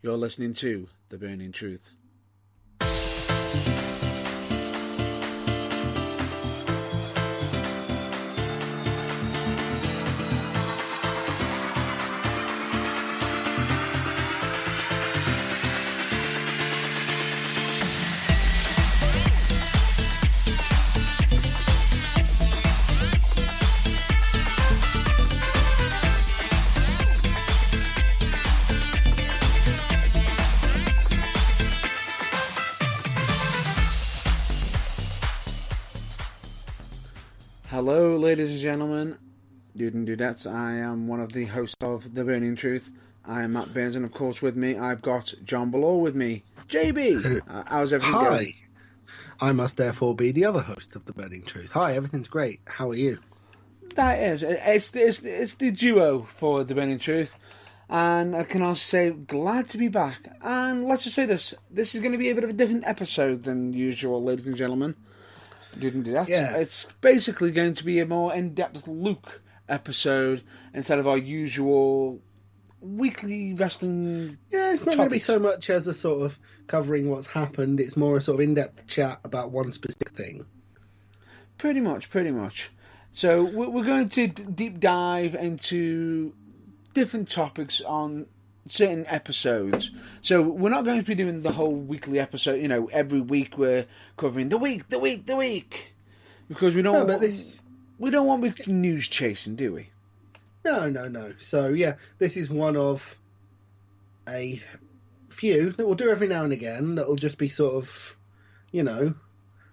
You're listening to The Burning Truth. Hello, ladies and gentlemen, dude and dudettes. I am one of the hosts of The Burning Truth. I am Matt Burns, and of course with me, I've got John Below with me. JB, how's everything going? Hi, I must therefore be the other host of The Burning Truth. Hi, everything's great. How are you? That is, it's the duo for The Burning Truth, and I can also say, glad to be back. And let's just say this is going to be a bit of a different episode than usual, ladies and gentlemen. It's basically going to be a more in-depth look episode instead of our usual weekly wrestling. Yeah, it's not going to be so much as a sort of covering what's happened. It's more a sort of in-depth chat about one specific thing. Pretty much. So we're going to deep dive into different topics on certain episodes. So we're not going to be doing the whole weekly episode, every week we're covering the week. Because we don't want to be news chasing, do we? No. So yeah, this is one of a few that we'll do every now and again. That'll just be sort of,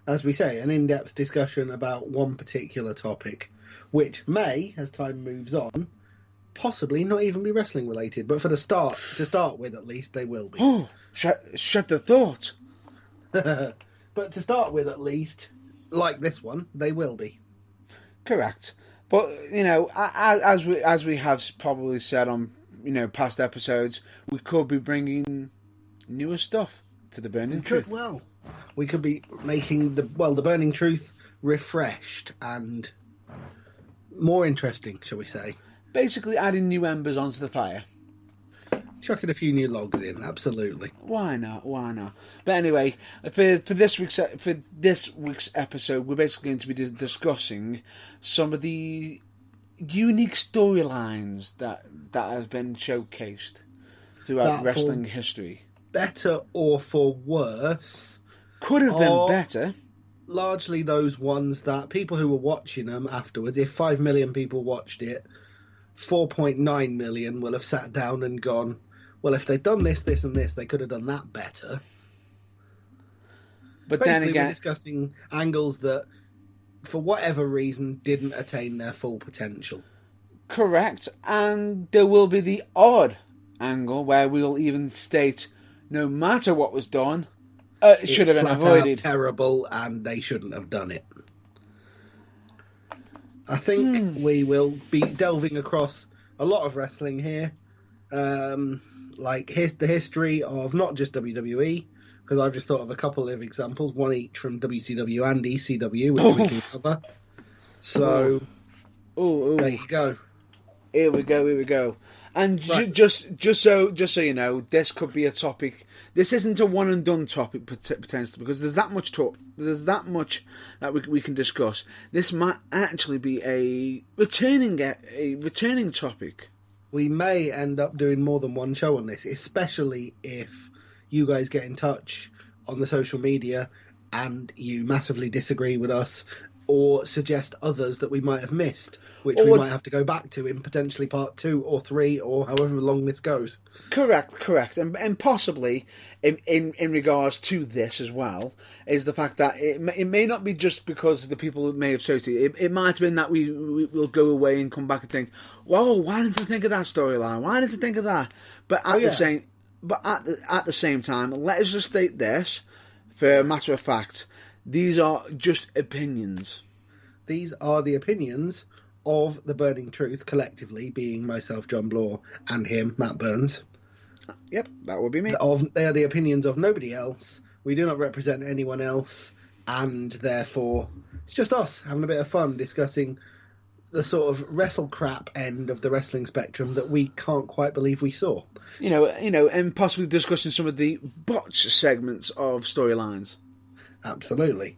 as we say, an in-depth discussion about one particular topic, which may, as time moves on, possibly not even be wrestling related, but to start with at least, they will be. Oh, shut the thought. But to start with at least, like this one, they will be. Correct. But, as we have probably said on, past episodes, we could be bringing newer stuff to The Burning Truth. Well, we could be making The Burning Truth refreshed and more interesting, shall we say. Basically adding new embers onto the fire. Chucking a few new logs in, absolutely. Why not? But anyway, for this week's episode, we're basically going to be discussing some of the unique storylines that have been showcased throughout wrestling history. Better or for worse. Could have been better. Largely those ones that people who were watching them afterwards, if 5 million people watched it, 4.9 million will have sat down and gone, well, if they'd done this, this and this, they could have done that better. But basically, then again, we're discussing angles that, for whatever reason, didn't attain their full potential. Correct, and there will be the odd angle where we'll even state, no matter what was done, it should have been avoided. Terrible, and they shouldn't have done it. I think we will be delving across a lot of wrestling here, the history of not just WWE, because I've just thought of a couple of examples, one each from WCW and ECW, which we can cover. So, there you go. Here we go. And right. just so you know, this could be a topic. This isn't a one and done topic potentially, because there's that much talk. There's that much that we can discuss. This might actually be a returning topic. We may end up doing more than one show on this, especially if you guys get in touch on the social media and you massively disagree with us or suggest others that we might have missed, which we might have to go back to in potentially part 2 or 3 or however long this goes. Correct. And possibly in regards to this as well, is the fact that it may not be just because the people may have searched it. It might have been that we will go away and come back and think, whoa, why didn't I think of that storyline? Why didn't I think of that? But at the same time, let us just state this, for a matter of fact, these are just opinions. These are the opinions of The Burning Truth, collectively, being myself, John Bloor, and him, Matt Burns. Yep, that would be me. They are the opinions of nobody else. We do not represent anyone else, and therefore, it's just us having a bit of fun discussing the sort of wrestle crap end of the wrestling spectrum that we can't quite believe we saw. And possibly discussing some of the botch segments of storylines. Absolutely.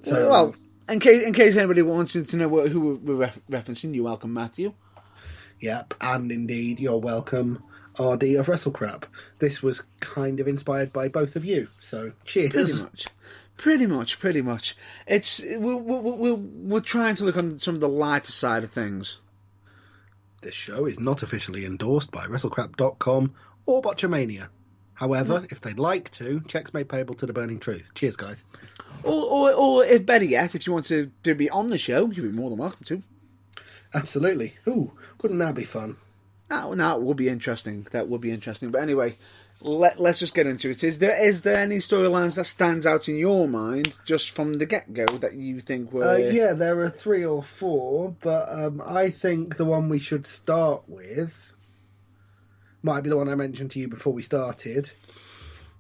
So, well, in case anybody wanted to know who we're referencing, you're welcome, Matthew. Yep, and indeed, you're welcome, RD of Wrestle Crap. This was kind of inspired by both of you, so cheers. Pretty much. We're trying to look on some of the lighter side of things. This show is not officially endorsed by WrestleCrap.com or Botchamania. However, if they'd like to, checks made payable to the Burning Truth. Cheers, guys. Or if better yet, if you want to be on the show, you'd be more than welcome to. Absolutely. Ooh, wouldn't that be fun? That would be interesting. That would be interesting. But anyway, let's just get into it. Is there any storylines that stands out in your mind just from the get-go that you think were... yeah, there are 3 or 4, but I think the one we should start with might be the one I mentioned to you before we started.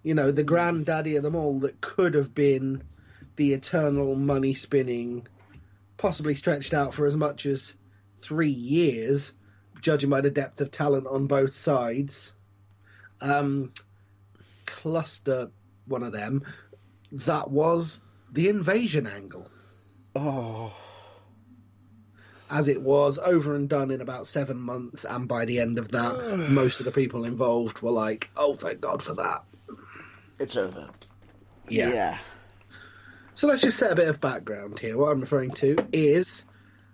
The granddaddy of them all that could have been the eternal money-spinning, possibly stretched out for as much as 3 years, judging by the depth of talent on both sides. Cluster one of them. That was the invasion angle. Oh. As it was over and done in about 7 months, and by the end of that, most of the people involved were like, oh, thank God for that. It's over. Yeah. So let's just set a bit of background here. What I'm referring to is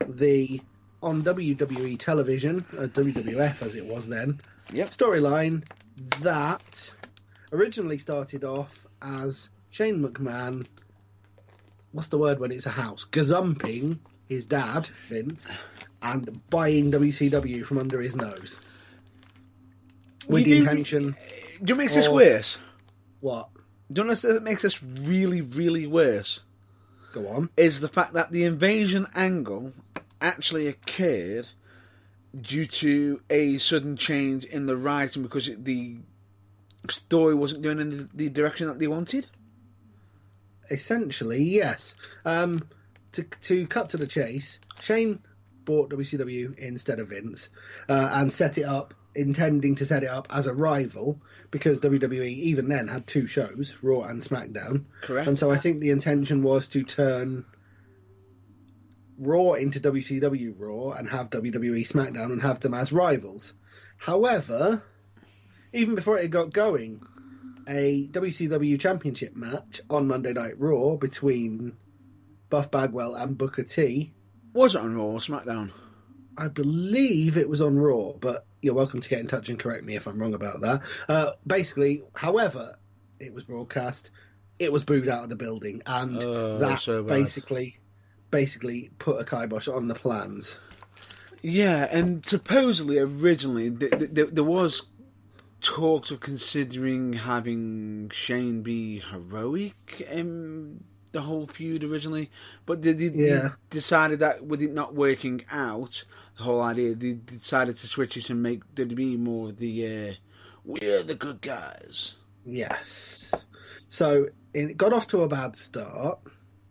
on WWE television, WWF as it was then, storyline that originally started off as Shane McMahon, what's the word when it's a house? Gazumping his dad, Vince, and buying WCW from under his nose. With the intention... Do you make this worse? What? Do you know what makes this really, really worse? Go on. Is the fact that the invasion angle actually occurred due to a sudden change in the writing because the story wasn't going in the direction that they wanted? Essentially, yes. To cut to the chase, Shane bought WCW instead of Vince and set it up, intending to set it up as a rival because WWE even then had 2 shows, Raw and SmackDown. Correct. And so I think the intention was to turn Raw into WCW Raw and have WWE SmackDown and have them as rivals. However, even before it got going, a WCW Championship match on Monday Night Raw between Buff Bagwell and Booker T. Was it on Raw or SmackDown? I believe it was on Raw, but you're welcome to get in touch and correct me if I'm wrong about that. Basically, however it was broadcast, it was booed out of the building, and that so basically put a kibosh on the plans. Yeah, and supposedly originally there was talks of considering having Shane be heroic in the whole feud originally, but they decided that with it not working out, the whole idea, they decided to switch it and make WWE more of the we're the good guys. Yes. So it got off to a bad start.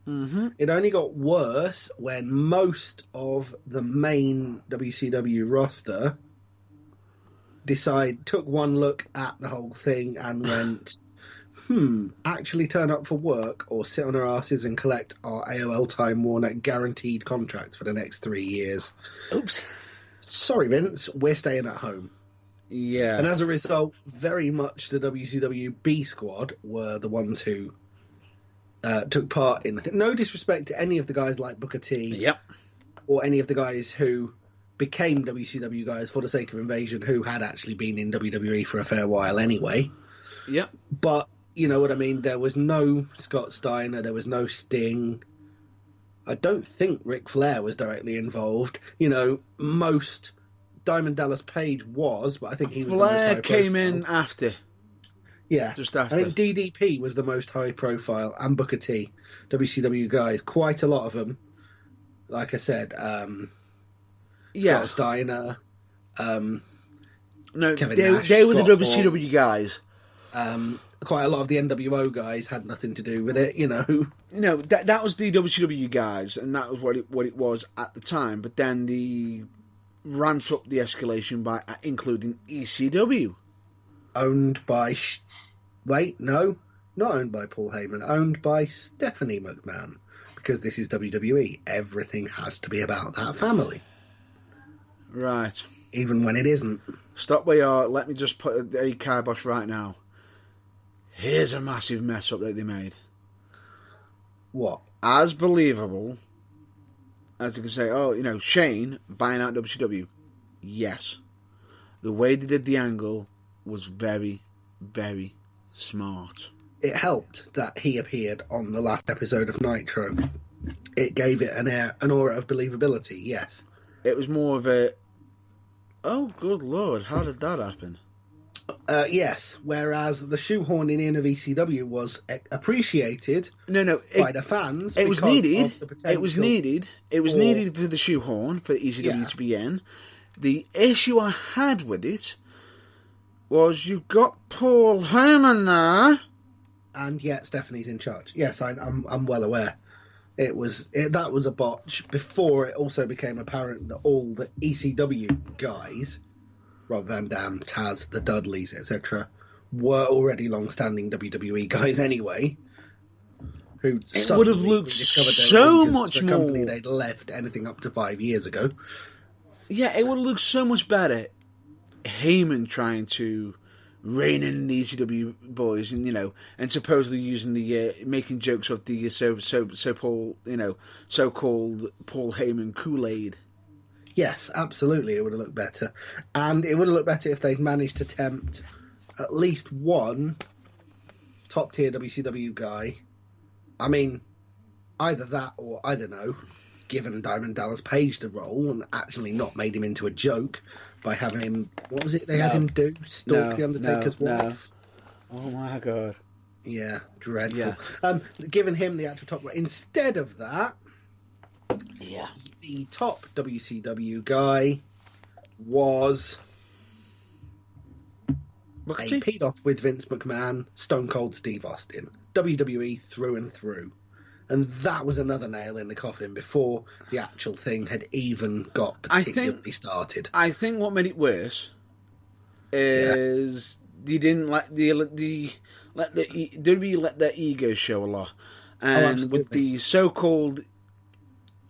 Mm-hmm. It only got worse when most of the main WCW roster took one look at the whole thing and went, actually turn up for work or sit on our asses and collect our AOL Time Warner guaranteed contracts for the next 3 years. Oops. Sorry, Vince, we're staying at home. Yeah. And as a result, very much the WCW B squad were the ones who took part in it. No disrespect to any of the guys like Booker T or any of the guys who became WCW guys for the sake of Invasion who had actually been in WWE for a fair while anyway. Yep. But, you know what I mean? There was no Scott Steiner, there was no Sting. I don't think Ric Flair was directly involved. Most Diamond Dallas Page was, but I think he was Flair the most came in after. Yeah. Just after. I think DDP was the most high profile, and Booker T, WCW guys, quite a lot of them. Like I said, Scott Steiner, no, Kevin they Nash, were the Scott WCW guys. quite a lot of the NWO guys had nothing to do with it, you know. That was the WCW guys, and that was what it was at the time. But then the ramped up the escalation by including ECW. Owned by... Wait, no. Not owned by Paul Heyman. Owned by Stephanie McMahon. Because this is WWE. Everything has to be about that family. Right. Even when it isn't. Stop where you are. Let me just put a kibosh right now. Here's a massive mess up that they made. What? As believable as they can say, Shane buying out WCW. Yes. The way they did the angle was very, very smart. It helped that he appeared on the last episode of Nitro. It gave it an aura of believability, yes. It was more of a, oh, good Lord, how did that happen? Yes, whereas the shoehorning in of ECW was appreciated by the fans. It was needed. It was needed. It was needed for the shoehorn, for ECW to be in. The issue I had with it was you've got Paul Heyman there. And yet Stephanie's in charge. Yes, I'm well aware. That was a botch before it also became apparent that all the ECW guys, Rob Van Dam, Taz, the Dudleys, etc., were already long-standing WWE guys anyway. Who it would have looked so much more. Company they'd left anything up to 5 years ago. Yeah, it would have looked so much better. Heyman trying to rein in the ECW boys, and supposedly using the making jokes of the so-called Paul Heyman Kool-Aid. Yes, absolutely, it would have looked better. And it would have looked better if they'd managed to tempt at least one top-tier WCW guy. I mean, either that or, I don't know, given Diamond Dallas Page the role and actually not made him into a joke by having him... What was it they had him do? Stalk the Undertaker's wife? Oh, my God. Yeah, dreadful. Yeah. Giving him the actual top... Instead of that... Yeah. The top WCW guy was paid off with Vince McMahon, Stone Cold Steve Austin. WWE through and through. And that was another nail in the coffin before the actual thing had even got particularly started. I think what made it worse is they didn't let WWE let their ego show a lot. And with the so-called...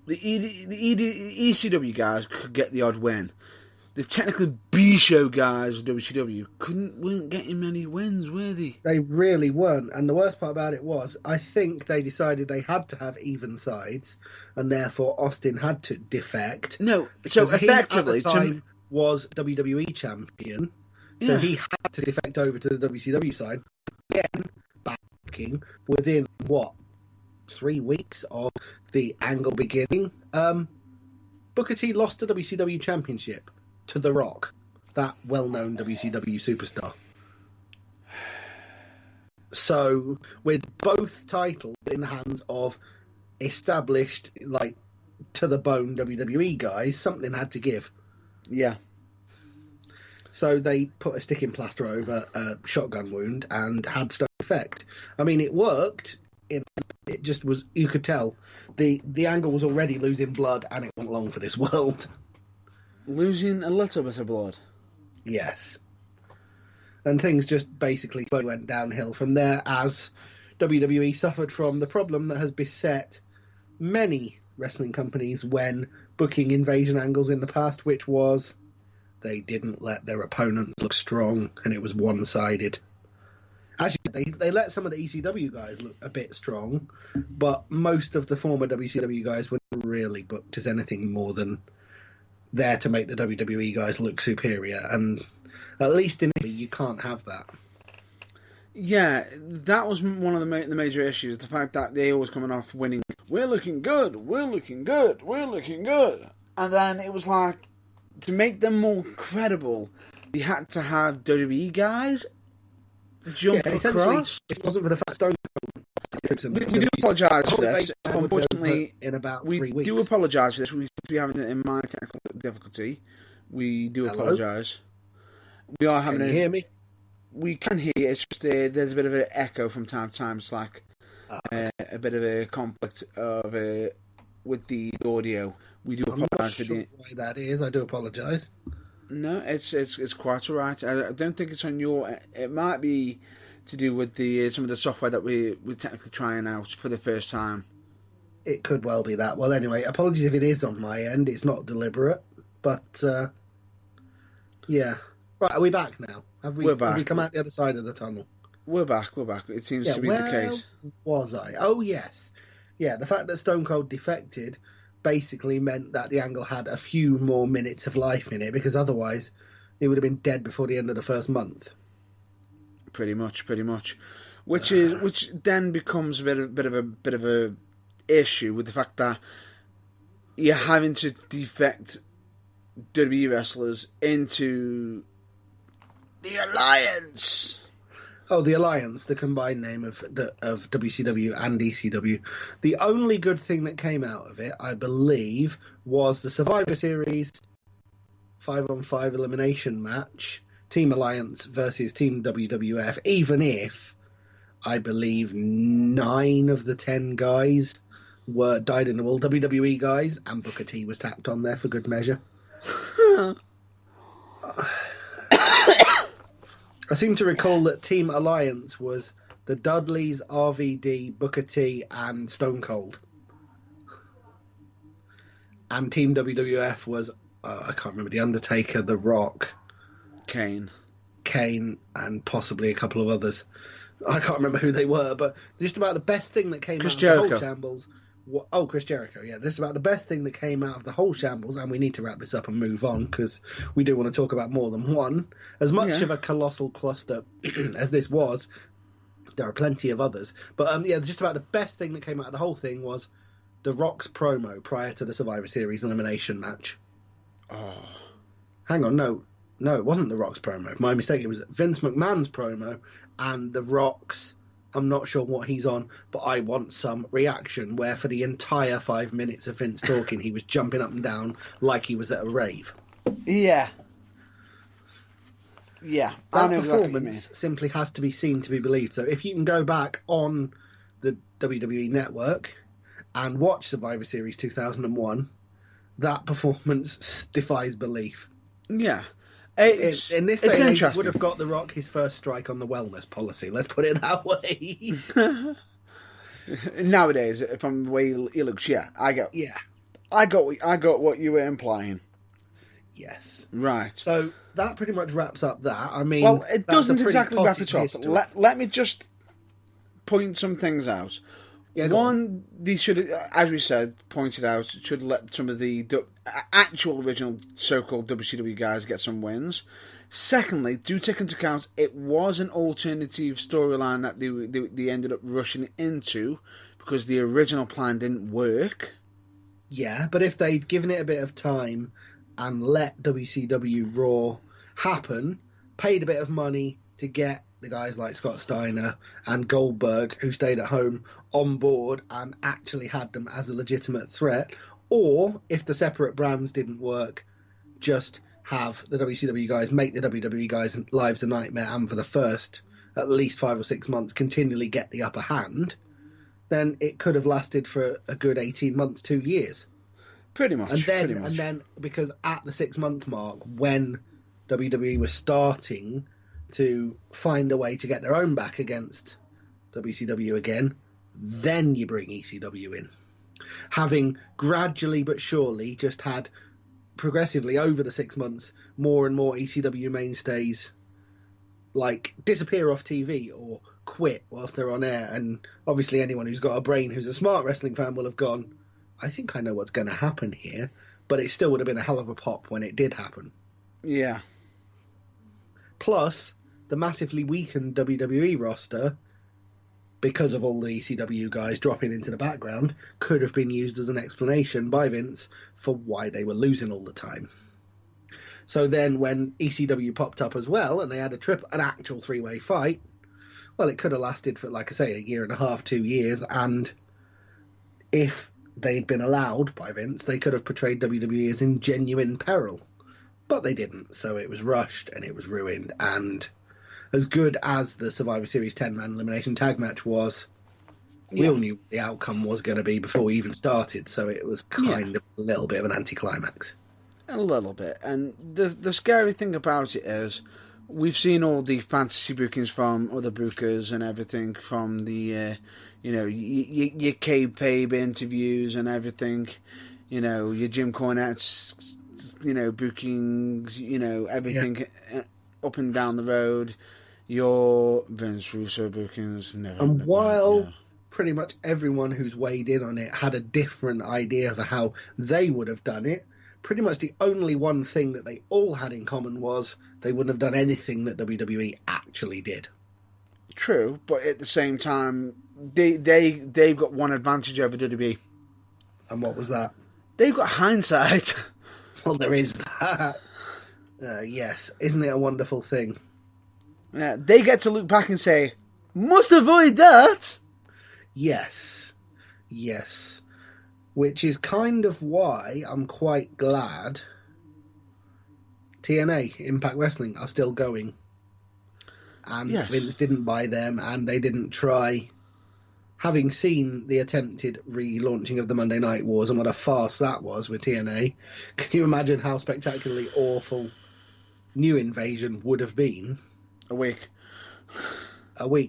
The ECW guys could get the odd win. The technically B-show guys of WCW weren't getting many wins, were they? They really weren't. And the worst part about it was, I think they decided they had to have even sides, and therefore Austin had to defect. No, so effectively... He, at the time, was WWE champion, so he had to defect over to the WCW side. Again, backing within, 3 weeks of the angle beginning, Booker T lost the WCW Championship to The Rock, that well-known WCW superstar. So, with both titles in the hands of established, to-the-bone WWE guys, something had to give. Yeah. So they put a sticking plaster over a shotgun wound and had Stone effect. I mean, it worked. It just was, you could tell the angle was already losing blood and it went long for this world. Losing a little bit of blood. Yes. And things just basically went downhill from there as WWE suffered from the problem that has beset many wrestling companies when booking invasion angles in the past, which was they didn't let their opponents look strong and it was one-sided. Actually, they let some of the ECW guys look a bit strong, but most of the former WCW guys were really booked as anything more than there to make the WWE guys look superior. And at least in Italy, you can't have that. Yeah, that was one of the major issues, the fact that they always coming off winning. We're looking good, we're looking good, we're looking good. And then it was like, to make them more credible, you had to have WWE guys jump across. If it wasn't for the fact Stone we do apologise for this. Unfortunately, in about 3 weeks. We do apologise for this. We seem to be having it in my technical difficulty. We do apologise. We are having Can you hear me? we can hear you. It's just there's a bit of an echo from time to time. It's like a bit of a conflict of with the audio. We do I'm not apologise for sure why that is. I do apologise. No, it's quite all right. I don't think it's on your. It might be to do with the some of the software that we're technically trying out for the first time. It could well be that. Well, anyway, apologies if it is on my end. It's not deliberate, but yeah. Right, are we back now? We're back. Have we come out the other side of the tunnel? We're back. It seems to be the case. Was I? Oh, yes. Yeah, the fact that Stone Cold defected basically meant that the angle had a few more minutes of life in it, because otherwise he would have been dead before the end of the first month. Pretty much. Which then becomes a bit of a issue with the fact that you're having to defect WWE wrestlers into the Alliance. Oh, the Alliance, the combined name of WCW and ECW. The only good thing that came out of it, I believe, was the Survivor Series 5-on-5 elimination match, Team Alliance versus Team WWF, even if I believe 9 of the 10 guys died in the World WWE guys, and Booker T was tacked on there for good measure. I seem to recall that Team Alliance was the Dudleys, RVD, Booker T, and Stone Cold. And Team WWF was, I can't remember, The Undertaker, The Rock, Kane, and possibly a couple of others. I can't remember who they were, but just about the best thing that came Chris out Jericho. of the whole shambles. Chris Jericho, yeah. Just about the best thing that came out of the whole shambles, and we need to wrap this up and move on, because we do want to talk about more than one. As much of a colossal cluster as this was, there are plenty of others. But just about the best thing that came out of the whole thing was The Rock's promo prior to the Survivor Series elimination match. Oh. Hang on, no, it wasn't The Rock's promo. My mistake. It was Vince McMahon's promo and The Rock's. I'm not sure what he's on, but I want some reaction where for the entire 5 minutes of Vince talking, he was jumping up and down like he was at a rave. Yeah. That performance simply has to be seen to be believed. So if you can go back on the WWE Network and watch Survivor Series 2001, that performance defies belief. Yeah. In this day, he would have got The Rock his first strike on the wellness policy. Let's put it that way. Nowadays, from the way he looks, I got what you were implying. Yes. Right. So that pretty much wraps up that. I mean, well, it doesn't exactly wrap it up. Let me just point some things out. Yeah, one, these should, as we said, pointed out, should let some of the actual original so-called WCW guys get some wins. Secondly, do take into account it was an alternative storyline that they ended up rushing into because the original plan didn't work. Yeah, but if they'd given it a bit of time and let WCW Raw happen, paid a bit of money to get the guys like Scott Steiner and Goldberg, who stayed at home, on board and actually had them as a legitimate threat, or if the separate brands didn't work, just have the WCW guys make the WWE guys' lives a nightmare, and for the first at least 5 or 6 months continually get the upper hand, then it could have lasted for a good 18 months, 2 years. Pretty much. And then because at the 6-month mark, when WWE was starting to find a way to get their own back against WCW again, then you bring ECW in. Having gradually but surely just had progressively over the 6 months more and more ECW mainstays like disappear off TV or quit whilst they're on air, and obviously anyone who's got a brain who's a smart wrestling fan will have gone, I think I know what's going to happen here, but it still would have been a hell of a pop when it did happen. Yeah. Plus, the massively weakened WWE roster, because of all the ECW guys dropping into the background, could have been used as an explanation by Vince for why they were losing all the time. So then when ECW popped up as well, and they had an actual 3-way fight, well, it could have lasted for, like I say, 1.5 years, 2 years, and if they'd been allowed by Vince, they could have portrayed WWE as in genuine peril. But they didn't, so it was rushed and it was ruined, and as good as the Survivor Series 10-man elimination tag match was, we all knew what the outcome was going to be before we even started, so it was kind of a little bit of an anticlimax. A little bit. And the scary thing about it is, we've seen all the fantasy bookings from other bookers and everything from the, your kayfabe interviews and everything, your Jim Cornette's, bookings, everything up and down the road, your Vince Russo bookings. While pretty much everyone who's weighed in on it had a different idea of how they would have done it, pretty much the only one thing that they all had in common was they wouldn't have done anything that WWE actually did. True, but at the same time, they've got one advantage over WWE. And what was that? They've got hindsight. Well, there is that. Yes, isn't it a wonderful thing? Yeah, they get to look back and say, must avoid that. Yes. Which is kind of why I'm quite glad TNA, Impact Wrestling, are still going. And Vince didn't buy them, and they didn't try. Having seen the attempted relaunching of the Monday Night Wars and what a farce that was with TNA, can you imagine how spectacularly awful New Invasion would have been? A week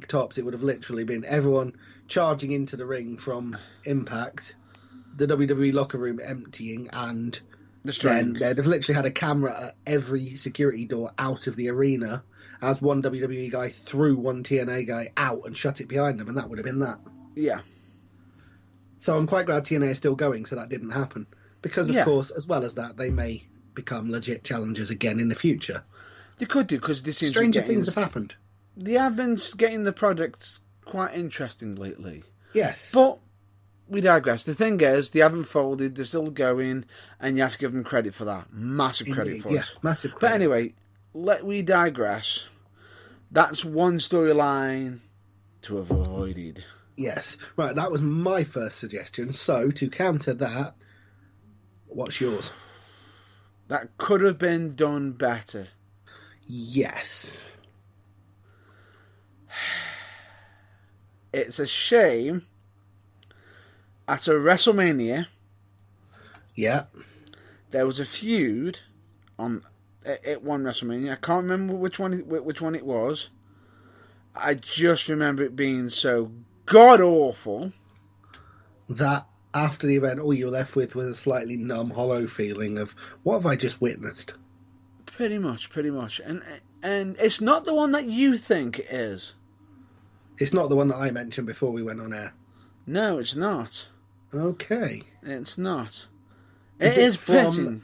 tops. It would have literally been everyone charging into the ring from Impact, the WWE locker room emptying, and then they'd have literally had a camera at every security door out of the arena as one WWE guy threw one TNA guy out and shut it behind them, and that would have been that. Yeah. So I'm quite glad TNA is still going, so that didn't happen. Because, of course, as well as that, they may become legit challengers again in the future. They could do, because this seems stranger things have happened. They have been getting the projects quite interesting lately. Yes. But we digress. The thing is, they haven't folded, they're still going, and you have to give them credit for that. Massive credit for it. Massive credit. But anyway, we digress. That's one storyline to avoid. Yes. Right, that was my first suggestion. So, to counter that, what's yours? That could have been done better. Yes. It's a shame at a WrestleMania. Yeah. There was a feud at one WrestleMania. I can't remember which one it was. I just remember it being so god awful that after the event, all you were left with was a slightly numb, hollow feeling of what have I just witnessed? Pretty much, and it's not the one that you think it is. It's not the one that I mentioned before we went on air. No, it's not. Okay, it's not. It is from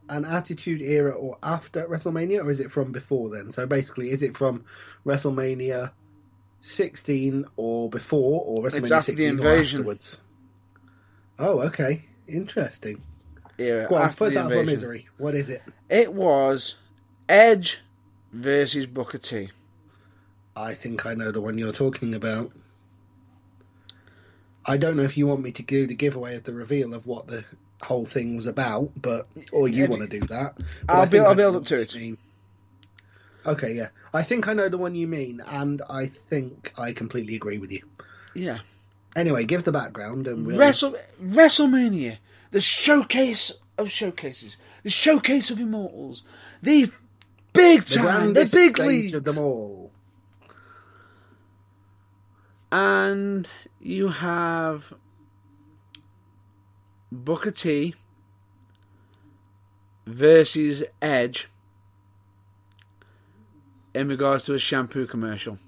an Attitude Era or after WrestleMania, or is it from before then? So basically, is it from WrestleMania 16 or before, or WrestleMania it's after 16 the invasion. Or afterwards? Oh, okay, interesting. Era Go on, after put us the out of our misery. What is it? It was Edge versus Booker T. I think I know the one you're talking about. I don't know if you want me to do the giveaway at the reveal of what the whole thing was about, or you want to do that. I'll build up to it. Okay, yeah. I think I know the one you mean, and I think I completely agree with you. Yeah. Anyway, give the background and we'll... WrestleMania, the showcase of showcases, the showcase of immortals, the big time, the big league of them all. And you have Booker T versus Edge in regards to a shampoo commercial.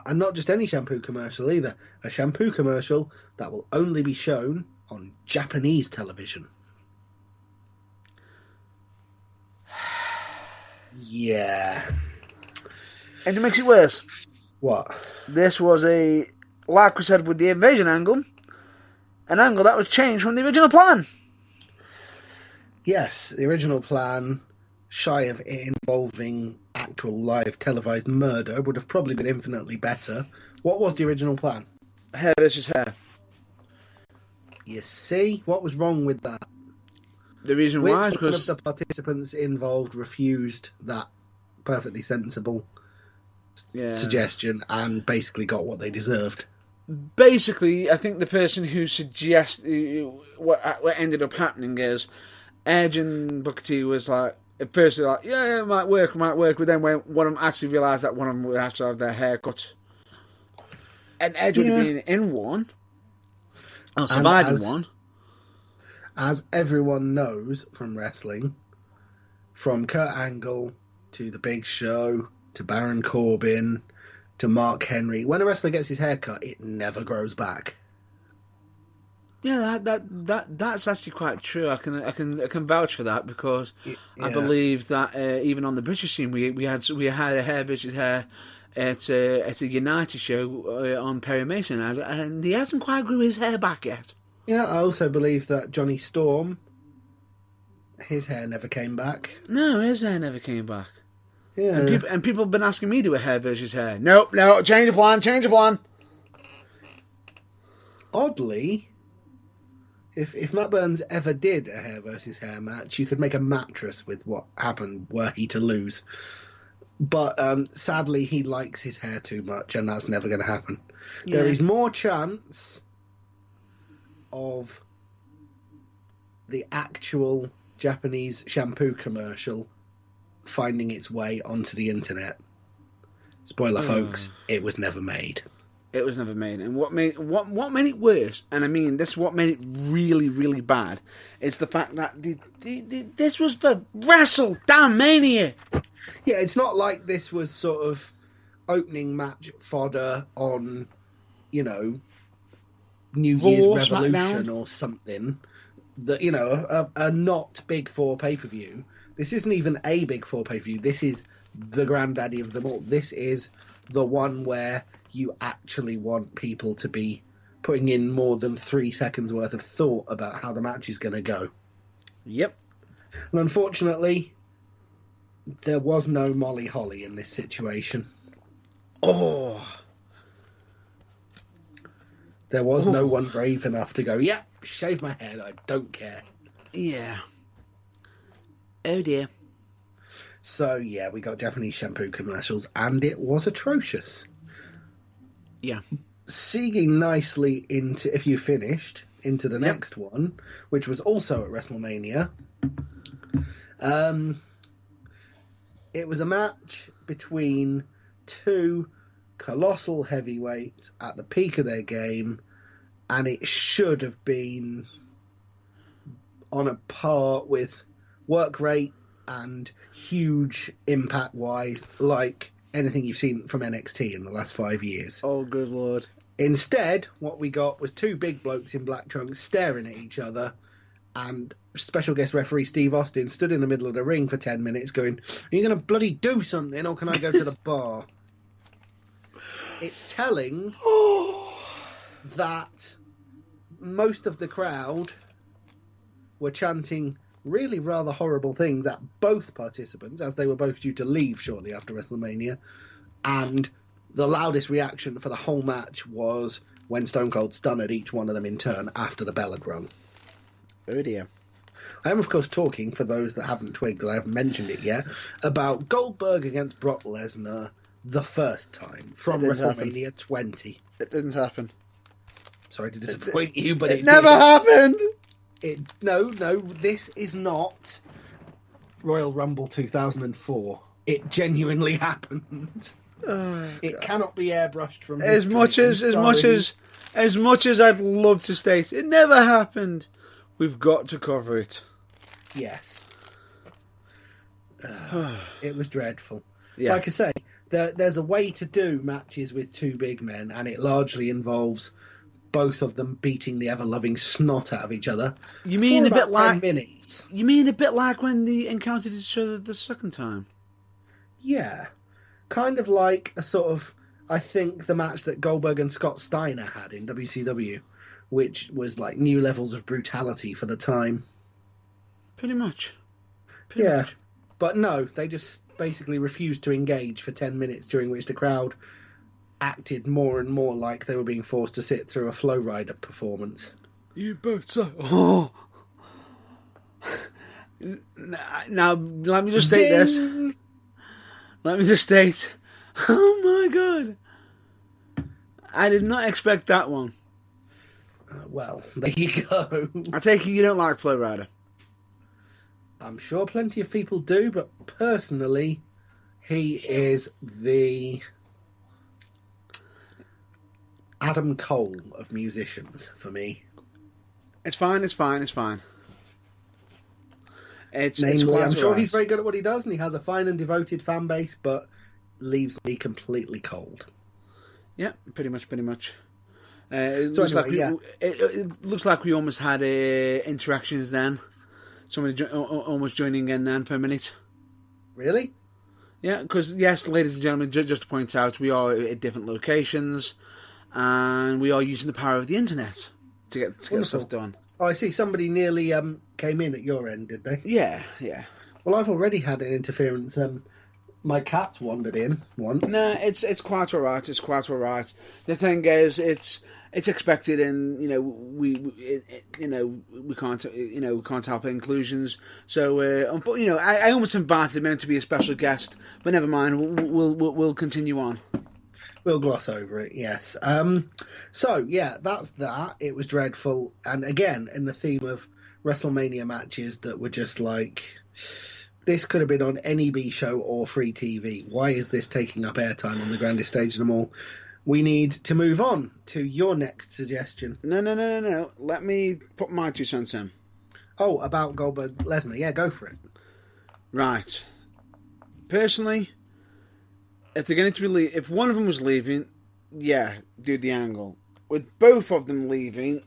And not just any shampoo commercial either. A shampoo commercial that will only be shown on Japanese television. Yeah. And it makes it worse. What? This was like we said with the invasion angle, an angle that was changed from the original plan. Yes, the original plan, shy of it involving actual live televised murder, would have probably been infinitely better. What was the original plan? Hair versus hair. You see? What was wrong with that? The reason why is because... one of the participants involved refused that perfectly sensible suggestion and basically got what they deserved. Basically, I think the person who suggested what ended up happening is Edge and Booker T was like, at first they're like, yeah, it might work, but then when one of them actually realised that one of them would have to have their hair cut. And Edge would have been in one, or surviving one. As everyone knows from wrestling, from Kurt Angle to The Big Show to Baron Corbin to Mark Henry, when a wrestler gets his hair cut, it never grows back. Yeah, that's actually quite true. I can vouch for that because I believe that even on the British scene, we had a hair versus hair at a United show on Perry Mason, and he hasn't quite grew his hair back yet. Yeah, I also believe that Johnny Storm, his hair never came back. No, his hair never came back. Yeah, and people have been asking me to do a hair versus hair. No, change the plan. Oddly, if Matt Burns ever did a hair versus hair match, you could make a mattress with what happened were he to lose. But sadly, he likes his hair too much, and that's never going to happen. Yeah. There is more chance of the actual Japanese shampoo commercial finding its way onto the internet. Spoiler, folks, it was never made. It was never made. And what made it worse, and I mean, this is what made it really, really bad, is the fact that this was for WrestleDamnMania. Yeah, it's not like this was sort of opening match fodder on, New Year's Revolution or something. That, a not Big Four pay-per-view. This isn't even a Big Four pay-per-view. This is the granddaddy of them all. This is the one where you actually want people to be putting in more than 3 seconds worth of thought about how the match is going to go. Yep. And unfortunately, there was no Molly Holly in this situation. Oh. There was no one brave enough to go, yeah, shave my head, I don't care. Yeah. Oh dear. So, yeah, we got Japanese shampoo commercials, and it was atrocious. Yeah. Seguing nicely into, if you finished, into the next one, which was also at WrestleMania. It was a match between two colossal heavyweights at the peak of their game, and it should have been on a par with work rate and huge impact-wise, like anything you've seen from NXT in the last 5 years. Oh, good Lord. Instead, what we got was two big blokes in black trunks staring at each other, and special guest referee Steve Austin stood in the middle of the ring for 10 minutes going, are you going to bloody do something, or can I go to the bar? It's telling that most of the crowd were chanting really rather horrible things at both participants, as they were both due to leave shortly after WrestleMania, and the loudest reaction for the whole match was when Stone Cold stunned each one of them in turn after the bell had rung. Oh dear. I am, of course, talking, for those that haven't twigged that I haven't mentioned it yet, about Goldberg against Brock Lesnar the first time from WrestleMania 20. It didn't happen. Sorry to disappoint you, but it never happened. No, this is not Royal Rumble 2004. It genuinely happened. It cannot be airbrushed from as much as I'd love to state it never happened. We've got to cover it. Yes. It was dreadful. Yeah. Like I say, there's a way to do matches with two big men, and it largely involves both of them beating the ever-loving snot out of each other. You mean a bit like 10 minutes? You mean a bit like when they encountered each other the second time? Yeah. Kind of like a sort of, I think, the match that Goldberg and Scott Steiner had in WCW, which was like new levels of brutality for the time. Pretty much. Yeah. But no, they just basically refused to engage for 10 minutes, during which the crowd acted more and more like they were being forced to sit through a Flow Rider performance. You both suck. Oh. Now, let me just state this. Let me just state, Oh my god! I did not expect that one. Well, there you go. I take it you don't like Flow Rider. I'm sure plenty of people do, but personally, he is the Adam Cole of musicians for me. It's fine. It's Namely, I'm sure alright. he's very good at what he does, and he has a fine and devoted fan base, but leaves me completely cold. Yeah, pretty much. It looks like we almost had interactions then. Somebody almost joining in then for a minute. Really? Yeah, because yes, ladies and gentlemen, just to point out, we are at different locations, and we are using the power of the internet to get stuff done. Oh, I see. Somebody nearly came in at your end, did they? Yeah. Well, I've already had an interference. My cat wandered in once. No, it's quite all right. It's quite all right. The thing is, it's expected, and we can't help inclusions. So, I almost invited him to be a special guest, but never mind. We'll continue on. We'll gloss over it. Yes. So yeah, that's that. It was dreadful, and again, in the theme of WrestleMania matches that were just like, this could have been on any B show or free TV. Why is this taking up airtime on the grandest stage of them all? We need to move on to your next suggestion. No. Let me put my 2 cents in. Oh, about Goldberg Lesnar. Yeah, go for it. Right. Personally, if they're going to be if one of them was leaving, yeah, do the angle. With both of them leaving,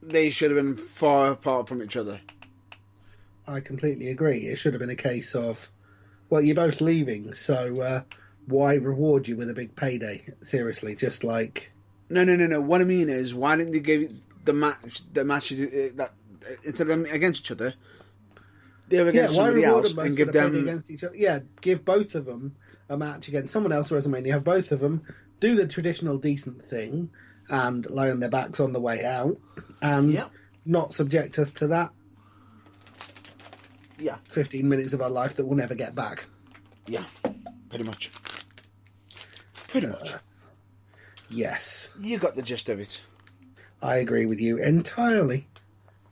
they should have been far apart from each other. I completely agree. It should have been a case of, well, you're both leaving, so why reward you with a big payday? Seriously, just like... No. What I mean is, why didn't they give the match that instead of them against each other, they have against somebody else and give them against each other? Yeah, give both of them a match against someone else. WrestleMania, have both of them do the traditional decent thing and lie on their backs on the way out, and not subject us to that. Yeah, 15 minutes of our life that we'll never get back. Yeah, pretty much. Yes. You got the gist of it. I agree with you entirely.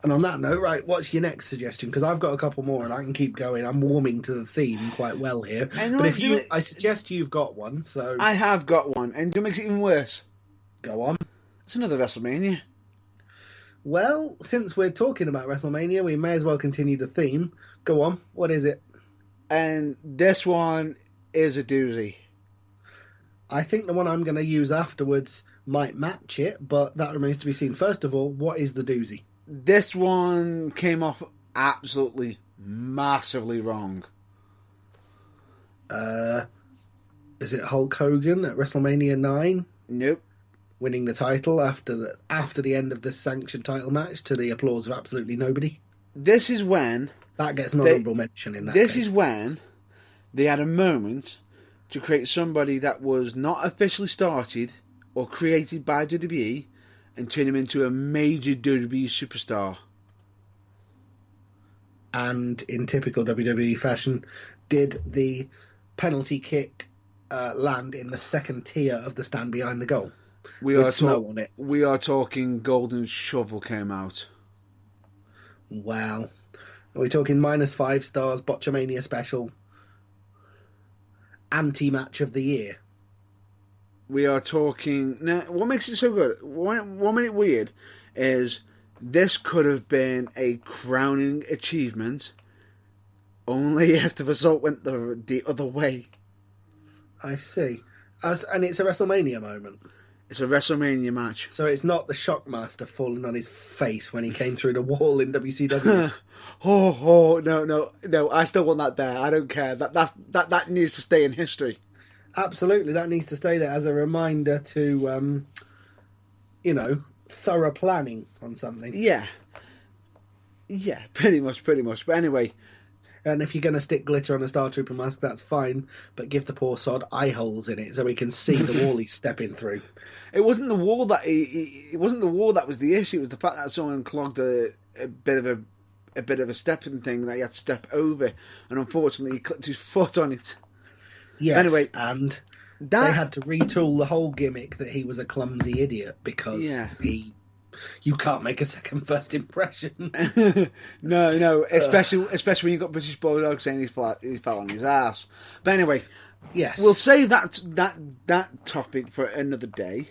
And on that note, right, what's your next suggestion? Because I've got a couple more and I can keep going. I'm warming to the theme quite well here. But I suggest you've got one, so... I have got one, and it makes it even worse. Go on. It's another WrestleMania. Well, since we're talking about WrestleMania, we may as well continue the theme. Go on, what is it? And this one is a doozy. I think the one I'm going to use afterwards might match it, but that remains to be seen. First of all, what is the doozy? This one came off absolutely massively wrong. Is it Hulk Hogan at WrestleMania 9? Nope. Winning the title after the end of the sanctioned title match to the applause of absolutely nobody? This is when... That gets an honourable mention in that This case. is when they had a moment to create somebody that was not officially started or created by WWE and turn him into a major WWE superstar. And in typical WWE fashion, did the penalty kick land in the second tier of the stand behind the goal? We With are talking Golden Shovel came out. Wow. Are we talking -5 stars, Botchamania special, anti-match of the year? We are talking... Now, what makes it so good, what made it weird, is this could have been a crowning achievement, only if the result went the other way. I see. And it's a WrestleMania moment. It's a WrestleMania match. So it's not the Shockmaster falling on his face when he came through the wall in WCW. No! I still want that there. I don't care. That needs to stay in history. Absolutely, that needs to stay there as a reminder to, thorough planning on something. Yeah, pretty much. But anyway, and if you're going to stick glitter on a Star Trooper mask, that's fine. But give the poor sod eye holes in it so we can see the wall he's stepping through. It wasn't the wall that it wasn't the wall that was the issue. It was the fact that someone clogged a bit of a stepping thing that he had to step over, and unfortunately he clipped his foot on it. Yes, anyway, and They had to retool the whole gimmick that he was a clumsy idiot because you can't make a second first impression. no, especially when you've got British Bulldog saying he fell on his ass. But anyway, yes, we'll save that topic for another day.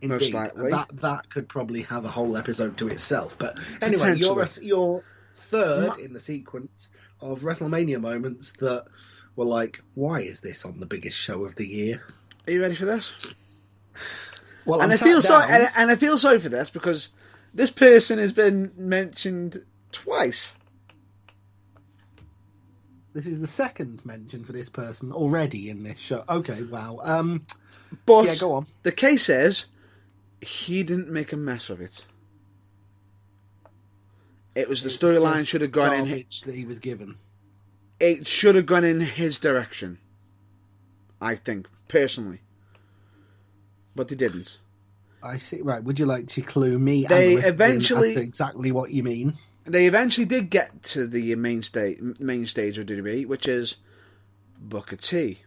Indeed. Most likely, that could probably have a whole episode to itself. But anyway, your third in the sequence of WrestleMania moments that were like, why is this on the biggest show of the year? Are you ready for this? Well, I feel sorry for this because this person has been mentioned twice. This is the second mention for this person already in this show. Okay, wow. But yeah, go on. The case is, he didn't make a mess of it. It was the storyline should have gone in that he was given. It should have gone in his direction, I think, personally. But they didn't. I see. Right, would you like to clue me They and eventually as to exactly what you mean? They eventually did get to the main stage of WWE, which is Booker T.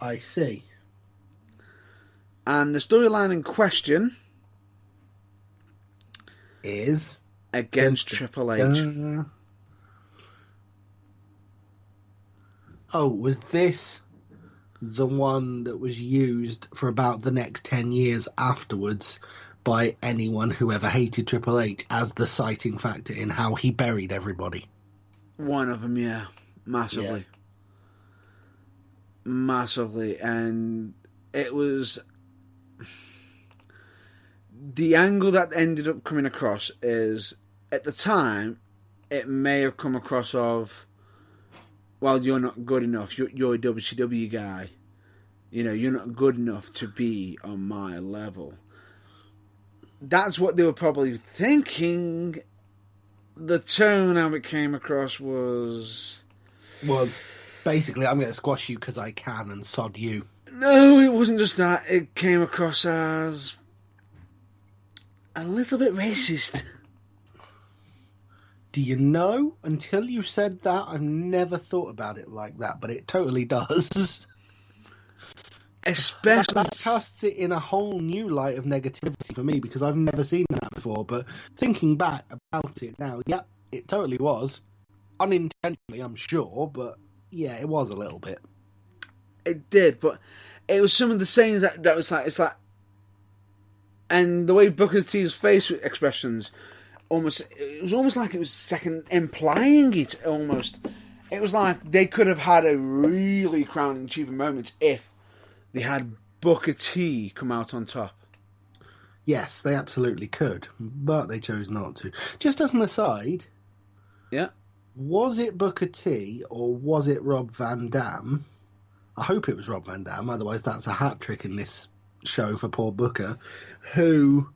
I see. And the storyline in question is against Triple H. Oh, was this the one that was used for about the next 10 years afterwards by anyone who ever hated Triple H as the citing factor in how he buried everybody? One of them, yeah. Massively. Yeah. Massively. And it was... The angle that ended up coming across is, at the time, it may have come across of, well, you're not good enough. You're a WCW guy. You know, you're not good enough to be on my level. That's what they were probably thinking. The tone how it came across was basically, I'm going to squash you because I can and sod you. No, it wasn't just that. It came across as a little bit racist. Do you know? Until you said that, I've never thought about it like that, but it totally does. Especially that casts it in a whole new light of negativity for me because I've never seen that before. But thinking back about it now, yeah, it totally was. Unintentionally, I'm sure, but yeah, it was a little bit. It did, but it was some of the sayings that was like, it's like, and the way Booker T's face expressions, it was almost like it was second implying it almost. It was like they could have had a really crowning achievement moment if they had Booker T come out on top. Yes, they absolutely could, but they chose not to. Just as an aside, yeah, was it Booker T or was it Rob Van Dam? I hope it was Rob Van Dam, otherwise that's a hat trick in this show for poor Booker, who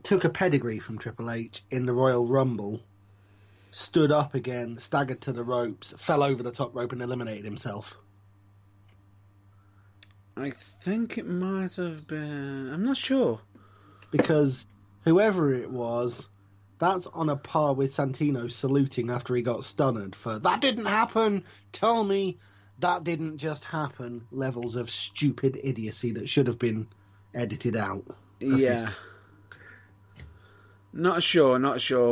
took a pedigree from Triple H in the Royal Rumble, stood up again, staggered to the ropes, fell over the top rope and eliminated himself. I think it might have been... I'm not sure. Because whoever it was, that's on a par with Santino saluting after he got stunned for, that didn't happen, tell me that didn't just happen, levels of stupid idiocy that should have been edited out. Yeah. Not sure,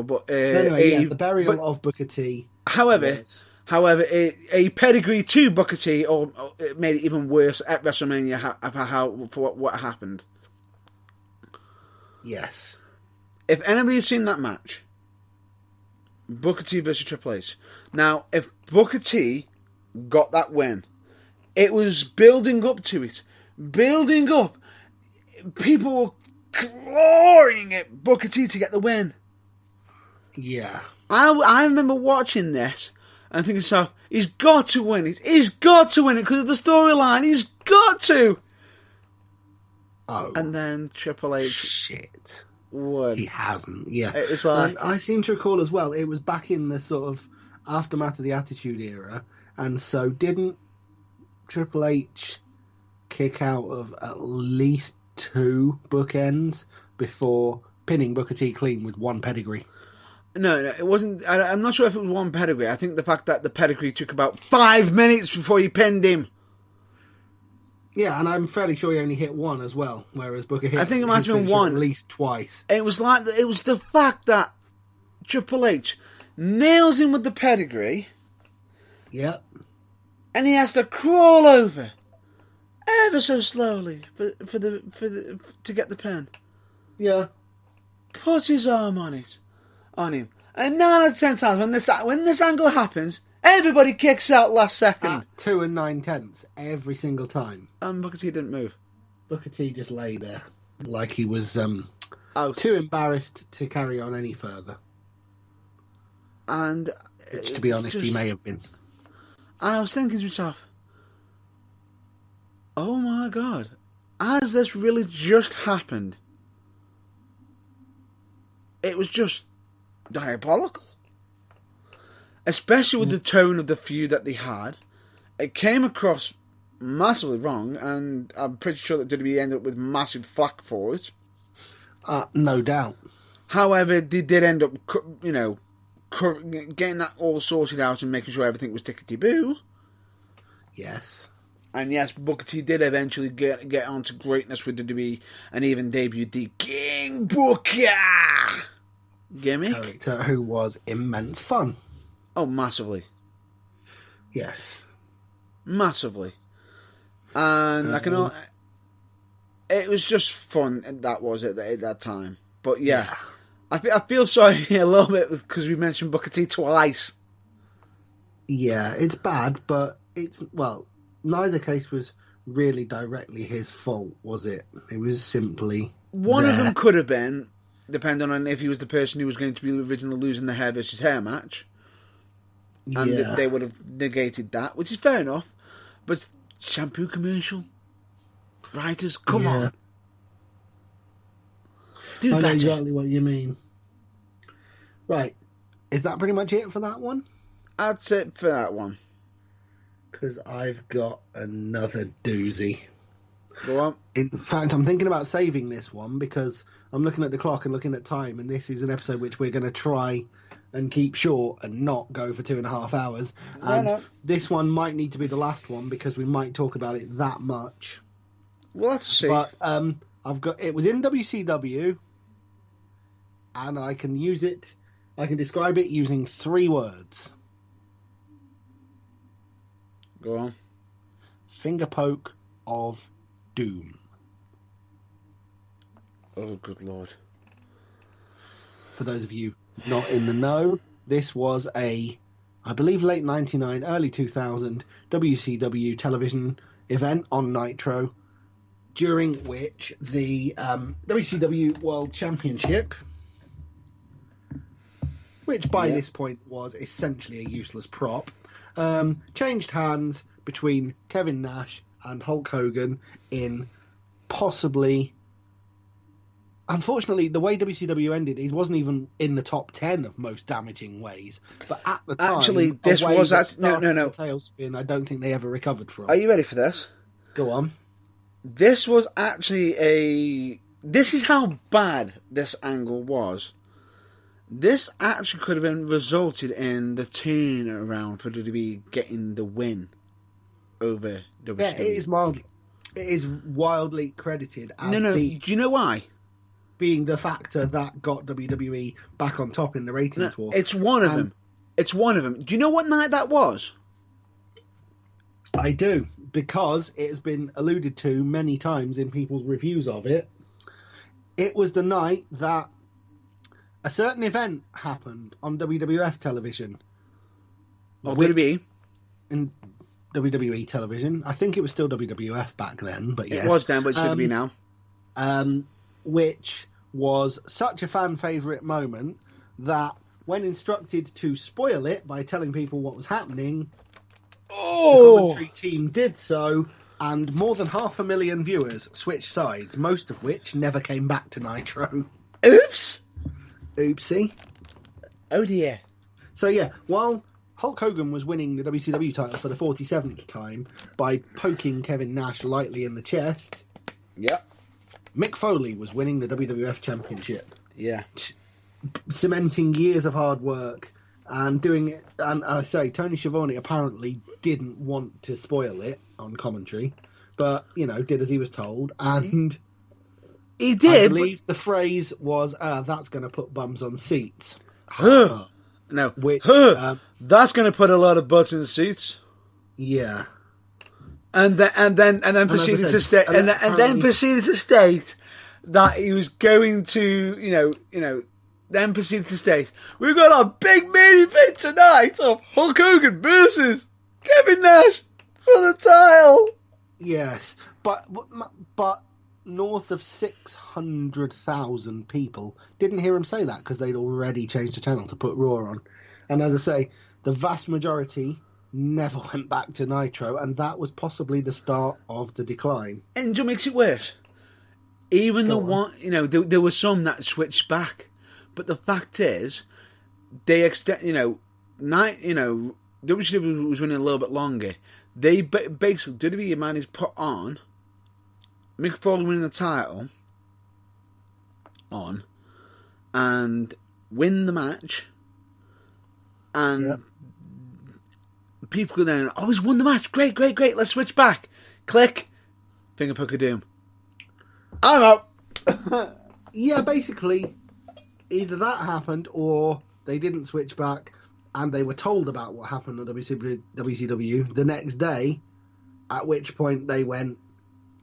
but... anyway, the burial of Booker T. However, a pedigree to Booker T it made it even worse at WrestleMania for what happened. Yes. If anybody's seen that match, Booker T versus Triple H. Now, if Booker T got that win, it was building up to it. Building up. People were clawing at Booker T to get the win. Yeah. I remember watching this and thinking to myself, he's got to win it. He's got to win it because of the storyline. He's got to. Oh. And then Triple H. Shit. Won. He hasn't. Yeah. It's like... I seem to recall as well, it was back in the sort of aftermath of the Attitude Era. And so didn't Triple H kick out of at least 2 bookends before pinning Booker T clean with 1 pedigree? No, it wasn't. I'm not sure if it was 1 pedigree. I think the fact that the pedigree took about 5 minutes before he pinned him. Yeah, and I'm fairly sure he only hit one as well, whereas Booker hit. I think it might his have been finisher one. at least twice. It was the fact that Triple H nails him with the pedigree, Yep. and he has to crawl over ever so slowly to get the pen. Yeah. Put his arm on him, and 9 out of 10 times when this angle happens, everybody kicks out last second. At 2 9/10 every single time. And Booker T didn't move. Booker T just lay there like he was Out. too embarrassed to carry on any further. And Which, to be honest, he may have been. I was thinking to myself, oh my God, has this really just happened? It was just diabolical. Especially with the tone of the feud that they had. It came across massively wrong, and I'm pretty sure that WWE ended up with massive flack for it. No doubt. However, they did end up, getting that all sorted out and making sure everything was tickety-boo. Yes. And yes, Booker T did eventually get onto greatness with the WWE and even debuted the King Booker gimmick. Character who was immense fun. Oh, massively. Yes. Massively. And it was just fun, and that was it at that time. But yeah. I feel sorry a little bit because we mentioned Booker T twice. Yeah, it's bad, but neither case was really directly his fault, was it? It was simply one of them could have been, depending on if he was the person who was going to be originally losing the hair versus hair match. And they would have negated that, which is fair enough. But shampoo commercial? Writers, come on. Do I know better. exactly what you mean. Right. Is that pretty much it for that one? That's it for that one. Because I've got another doozy. Go on. In fact, I'm thinking about saving this one because I'm looking at the clock and looking at time, and this is an episode which we're going to try and keep short and not go for 2.5 hours. And this one might need to be the last one because we might talk about it that much. Well, let's see. But it was in WCW, and I can use it. I can describe it using 3 words. Go on. Finger poke of doom. Oh, good Lord. For those of you not in the know, this was I believe, late 99, early 2000 WCW television event on Nitro, during which the WCW World Championship, which by this point was essentially a useless prop, changed hands between Kevin Nash and Hulk Hogan in possibly... Unfortunately, the way WCW ended, he wasn't even in the top 10 of most damaging ways. But at the time, actually, this was no. The tailspin, I don't think they ever recovered from. Are you ready for this? Go on. This was actually This is how bad this angle was. This actually could have been resulted in the turnaround for WWE getting the win over WCW. Yeah, it is wildly credited as do you know why? Being the factor that got WWE back on top in the ratings war. It's one of them. It's one of them. Do you know what night that was? I do, because it has been alluded to many times in people's reviews of it. It was the night that a certain event happened on WWF television. WWE? In WWE television. I think it was still WWF back then, but yes. It was then, but it should be now. Which was such a fan favourite moment that when instructed to spoil it by telling people what was happening, the commentary team did so, and more than 500,000 viewers switched sides, most of which never came back to Nitro. Oops! Oopsie. Oh dear. So yeah, while Hulk Hogan was winning the WCW title for the 47th time by poking Kevin Nash lightly in the chest, Mick Foley was winning the WWF Championship. Yeah. Cementing years of hard work and doing it. And I say, Tony Schiavone apparently didn't want to spoil it on commentary, but, did as he was told. And He did. I believe the phrase was, that's going to put bums on seats. No. Which, that's going to put a lot of butts in seats. Yeah. And then proceeded to state, and then proceeded to state that he was going to, then proceeded to state, we've got a big main event tonight of Hulk Hogan versus Kevin Nash for the title. Yes, but north of 600,000 people didn't hear him say that because they'd already changed the channel to put Raw on. And as I say, the vast majority never went back to Nitro, and that was possibly the start of the decline. And what makes it worse? Even the one, there were some that switched back, but the fact is, they WCW was running a little bit longer. They basically WWE managed to put on Mick Foley winning the title on and win the match, and people go down, he's won the match, great, let's switch back. Click, finger poke of doom. I'm out. Yeah, basically, either that happened or they didn't switch back and they were told about what happened at WCW the next day, at which point they went,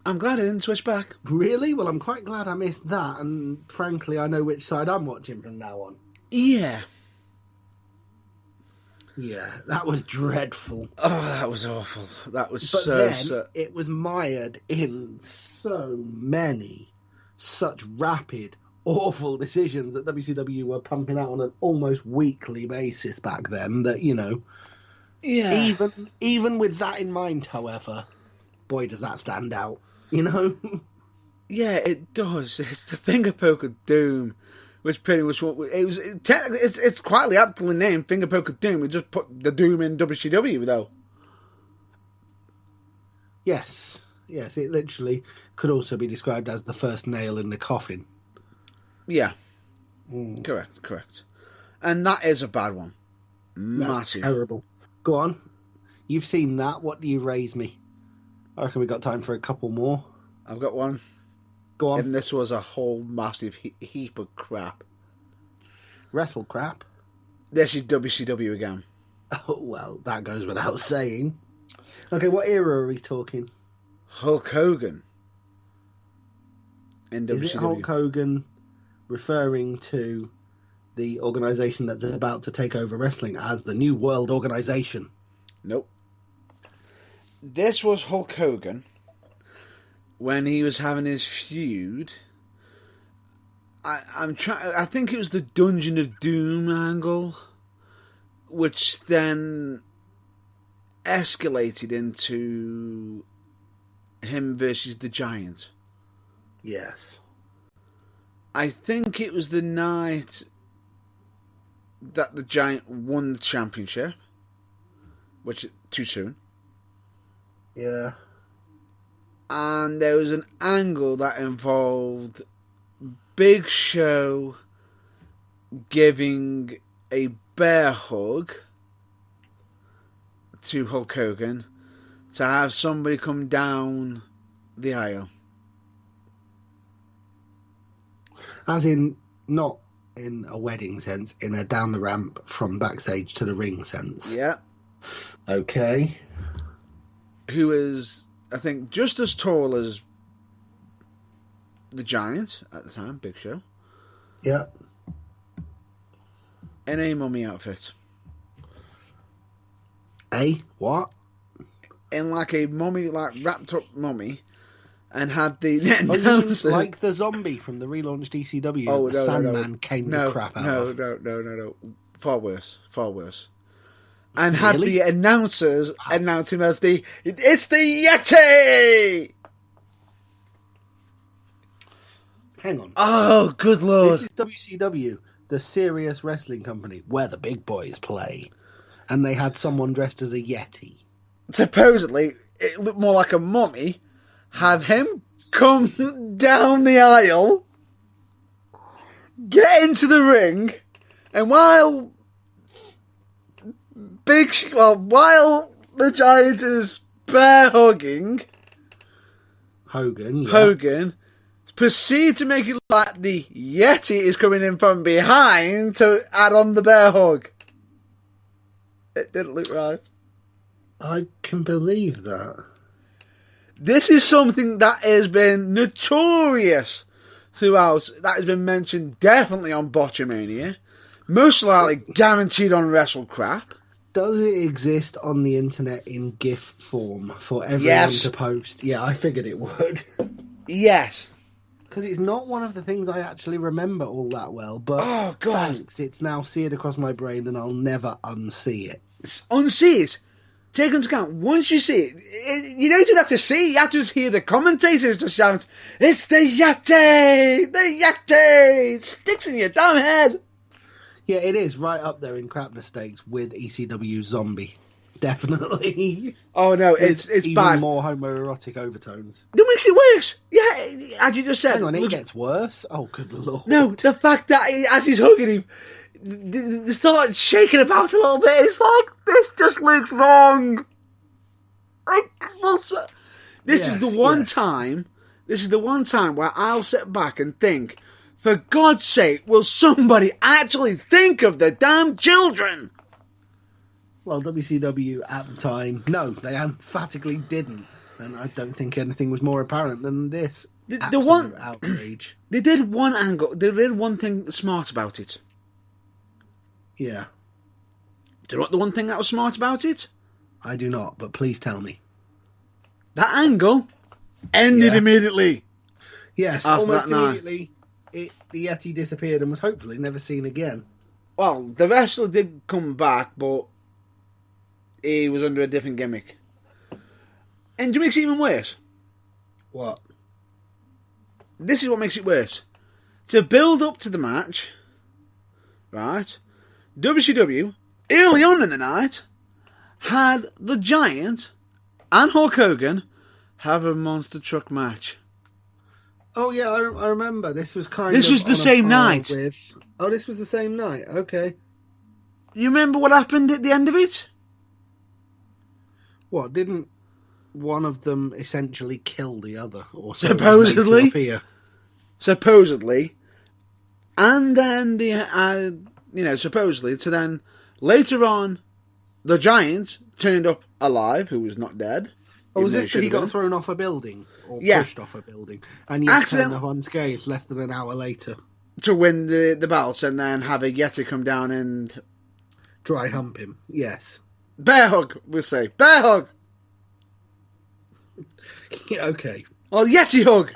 I'm glad I didn't switch back. Really? Well, I'm quite glad I missed that, and frankly, I know which side I'm watching from now on. Yeah. Yeah, that was dreadful. Oh, that was awful. That was it was mired in so many such rapid, awful decisions that WCW were pumping out on an almost weekly basis back then that, Yeah. Even with that in mind, however, boy, does that stand out, Yeah, it does. It's the finger poke of doom, which pretty much what it was. It's quite aptly named Finger Poke of Doom. We just put the Doom in WCW though. Yes, it literally could also be described as the first nail in the coffin. Yeah, correct. And that is a bad one. That's Massive. terrible. Go on. You've seen that. What do you raise me? I reckon we got time for a couple more. I've got one. Go on. And this was a whole massive heap of crap. Wrestle crap? This is WCW again. Oh, well, that goes without saying. Okay, what era are we talking? Hulk Hogan. In WCW. Is it Hulk Hogan referring to the organisation that's about to take over wrestling as the New World Organisation? Nope. This was Hulk Hogan when he was having his feud. I think it was the Dungeon of Doom angle, which then escalated into him versus the Giant. Yes. I think it was the night that the Giant won the championship, which is too soon. Yeah. And there was an angle that involved Big Show giving a bear hug to Hulk Hogan to have somebody come down the aisle. As in, not in a wedding sense, in a down the ramp from backstage to the ring sense. Yeah. Okay. Who is, I think, just as tall as the Giant at the time, Big Show. Yeah. In a mummy outfit. A what? In like a mummy, like wrapped up mummy, and had the like the zombie from the relaunched ECW. Oh, the Sandman came the crap out of. No. Far worse. And had the announcers announce him as it's the Yeti! Hang on. Oh, good lord. This is WCW, the serious wrestling company, where the big boys play. And they had someone dressed as a Yeti. Supposedly, it looked more like a mummy. Have him come down the aisle, get into the ring, and while the Giant is bear hugging, Hogan. Yeah. Hogan, proceed to make it look like the Yeti is coming in from behind to add on the bear hug. It didn't look right. I can believe that. This is something that has been notorious throughout. That has been mentioned definitely on Botchamania. Most likely guaranteed on WrestleCrap. Does it exist on the internet in GIF form for everyone to post? Yeah, I figured it would. Yes. Because it's not one of the things I actually remember all that well. But oh, God. Thanks, it's now seared across my brain and I'll never unsee it. Unsee it. Take into account, once you see it, you don't even have to see it, you have to just hear the commentators just shout, "It's the Yeti! The Yeti! It sticks in your damn head!" Yeah, it is right up there in crap mistakes with ECW Zombie. Definitely. Oh no, it's even bad. More homoerotic overtones. That makes it worse. Yeah, as you just said. Hang on, it gets worse? Oh, good lord. No, the fact that as he's hugging him, they start shaking about a little bit. It's like, this just looks wrong. Like, this is the one time. This is the one time where I'll sit back and think, for God's sake, will somebody actually think of the damn children? Well, WCW at the time, no, they emphatically didn't. And I don't think anything was more apparent than this. The one outrage. They did one angle. They did one thing smart about it. Yeah. Do you know what the one thing that was smart about it? I do not, but please tell me. That angle ended immediately. Yes, almost immediately. The Yeti disappeared and was hopefully never seen again. Well, the wrestler did come back, but he was under a different gimmick. And it makes it even worse. What? This is what makes it worse. To build up to the match, right, WCW, early on in the night, had the Giant and Hulk Hogan have a monster truck match. Oh, yeah, I remember. This was This was the same night. Oh, this was the same night. Okay. You remember what happened at the end of it? What, didn't one of them essentially kill the other? Or so supposedly. Supposedly. And then, supposedly, so then later on, the Giant turned up alive, who was not dead. Oh, was this that he got thrown off a building? Or pushed off a building? And yet turned up unscathed less than an hour later. To win the belt and then have a Yeti come down and... dry hump him, yes. Bear hug, we'll say. Bear hug! Yeah, okay. Well, Yeti hug!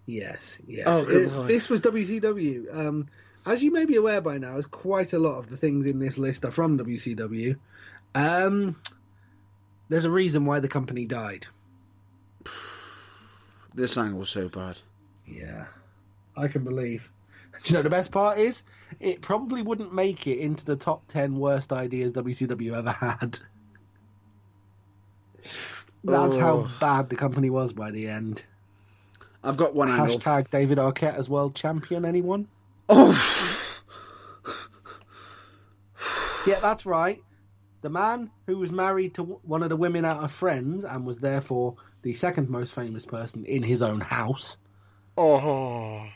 Yes. Oh, this was WCW. As you may be aware by now, as quite a lot of the things in this list are from WCW. There's a reason why the company died. This angle was so bad. Yeah, I can believe. Do you know the best part is? It probably wouldn't make it into the top 10 worst ideas WCW ever had. That's how bad the company was by the end. I've got one angle. Hashtag David Arquette as world champion, anyone? Oh! Yeah, that's right. The man who was married to one of the women out of Friends and was therefore the second most famous person in his own house. Oh.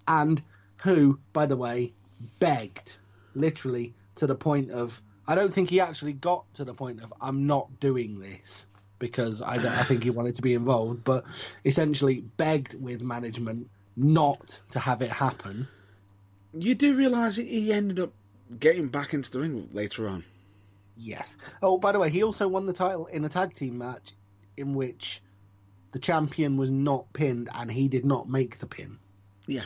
And who, by the way, begged, literally, to the point of... I don't think he actually got to the point of, I'm not doing this, because I think he wanted to be involved, but essentially begged with management not to have it happen. You do realise he ended up getting back into the ring later on? Yes. Oh, by the way, he also won the title in a tag team match in which the champion was not pinned and he did not make the pin. Yeah.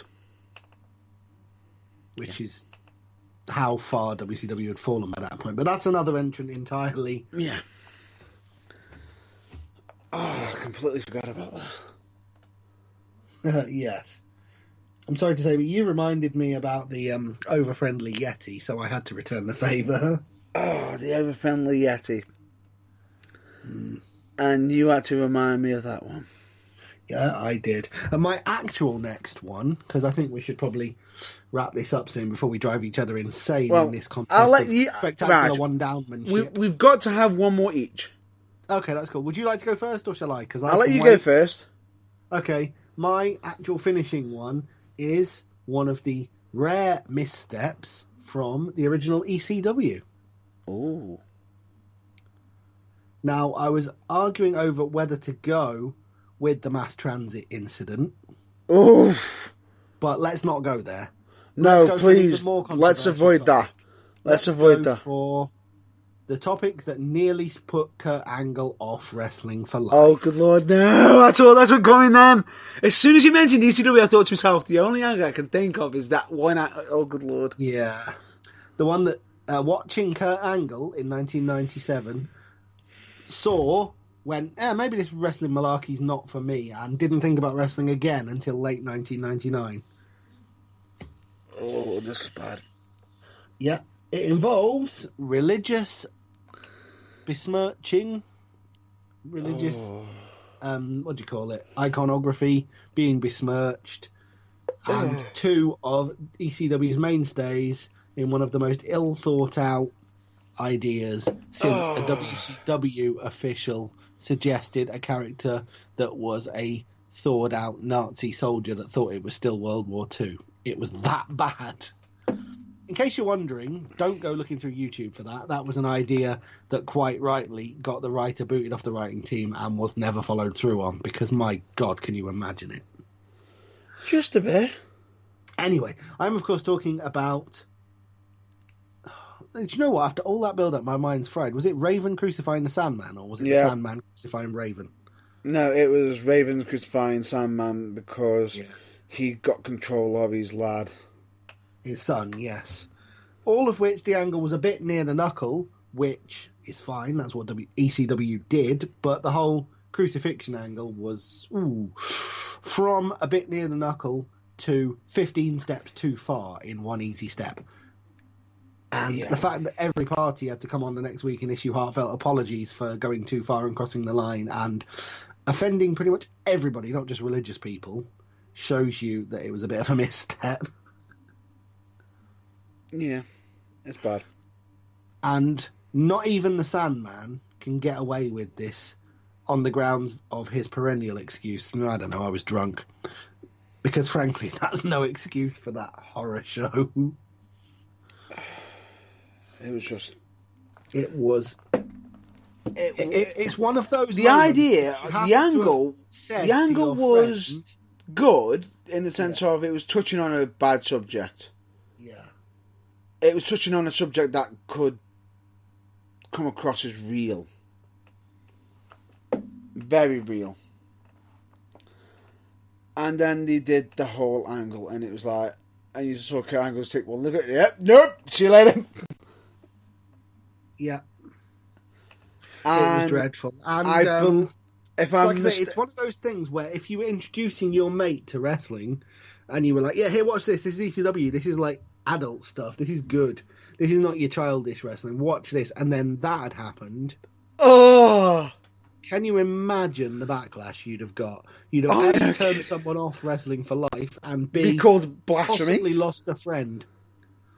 Which is how far WCW had fallen by that point. But that's another entrant entirely. Yeah. Oh, I completely forgot about that. Yes. I'm sorry to say, but you reminded me about the over-friendly Yeti, so I had to return the favour. Oh, the over-friendly Yeti. And you had to remind me of that one. Yeah, I did. And my actual next one, because I think we should probably wrap this up soon before we drive each other insane in this contest. I'll let you... Spectacular one-downmanship. We've got to have one more each. Okay, that's cool. Would you like to go first, or shall I? Because I'll let you go first. Okay, my actual finishing one is one of the rare missteps from the original ECW. Ooh. Now, I was arguing over whether to go with the mass transit incident. Oof. But let's not go there. No, please. Let's avoid that. Let's avoid that. For the topic that nearly put Kurt Angle off Wrestling for Life. Oh, good lord, no! That's what coming then. As soon as you mentioned ECW, I thought to myself, the only angle I can think of is that one. Oh, good lord. Yeah, the one that watching Kurt Angle in 1997 saw. Went, maybe this wrestling malarkey's not for me, and didn't think about wrestling again until late 1999. Oh, this is bad. Yeah, it involves religious besmirching, what do you call it? Iconography being besmirched, and two of ECW's mainstays in one of the most ill thought out ideas since a WCW official suggested a character that was a thawed out Nazi soldier that thought it was still World War II. It was that bad. In case you're wondering, don't go looking through YouTube for that. That was an idea that quite rightly got the writer booted off the writing team and was never followed through on, because my God, can you imagine it? Just a bit. Anyway, I'm of course talking about... Do you know what? After all that build-up, my mind's fried. Was it Raven crucifying the Sandman, or was it the Sandman crucifying Raven? No, it was Raven crucifying Sandman because he got control of his lad. His son, yes. All of which the angle was a bit near the knuckle, which is fine. That's what ECW did. But the whole crucifixion angle was from a bit near the knuckle to 15 steps too far in one easy step. And the fact that every party had to come on the next week and issue heartfelt apologies for going too far and crossing the line and offending pretty much everybody, not just religious people, shows you that it was a bit of a misstep. Yeah, it's bad. And not even the Sandman can get away with this on the grounds of his perennial excuse. I don't know, I was drunk. Because frankly, that's no excuse for that horror show. It was just... It's one of those... The angle was good in the sense of it was touching on a bad subject. Yeah. It was touching on a subject that could come across as real. Very real. And then they did the whole angle, and it was like... And you saw Kurt Angle take one look at it. Yep, nope, see you later. Yeah. And it was dreadful. And it's one of those things where if you were introducing your mate to wrestling and you were like, yeah, here, watch this. This is ECW. This is like adult stuff. This is good. This is not your childish wrestling. Watch this. And then that had happened. Oh! Can you imagine the backlash you'd have got? You'd have turned someone off Wrestling for Life and be called blasphemy. Possibly lost a friend.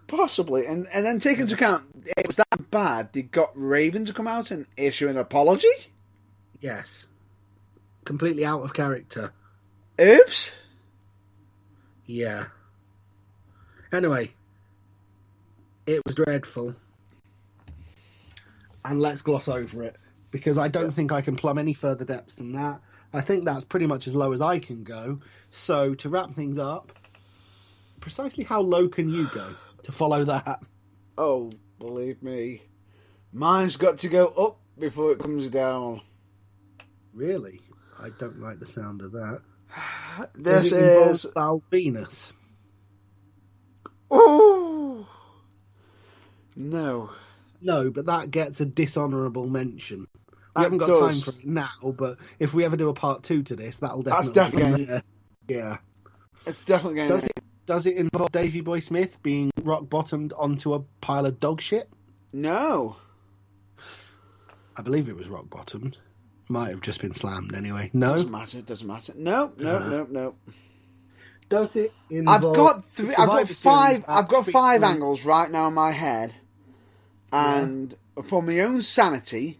Possibly. And then take into account, it was that bad, they got Raven to come out and issue an apology? Yes. Completely out of character. Oops. Yeah. Anyway, it was dreadful. And let's gloss over it, because I don't think I can plumb any further depths than that. I think that's pretty much as low as I can go. So, to wrap things up, precisely how low can you go to follow that? Oh, believe me. Mine's got to go up before it comes down. Really? I don't like the sound of that. This is... Val Venus. Oh! No. No, but that gets a dishonourable mention. We haven't got time for it now, but if we ever do a part 2 to this, that'll definitely be there. Yeah. It's definitely going to... Does it involve Davey Boy Smith being rock-bottomed onto a pile of dog shit? No. I believe it was rock-bottomed. Might have just been slammed anyway. No? Doesn't matter. No. Does it involve... I've got five angles right now in my head. And for my own sanity,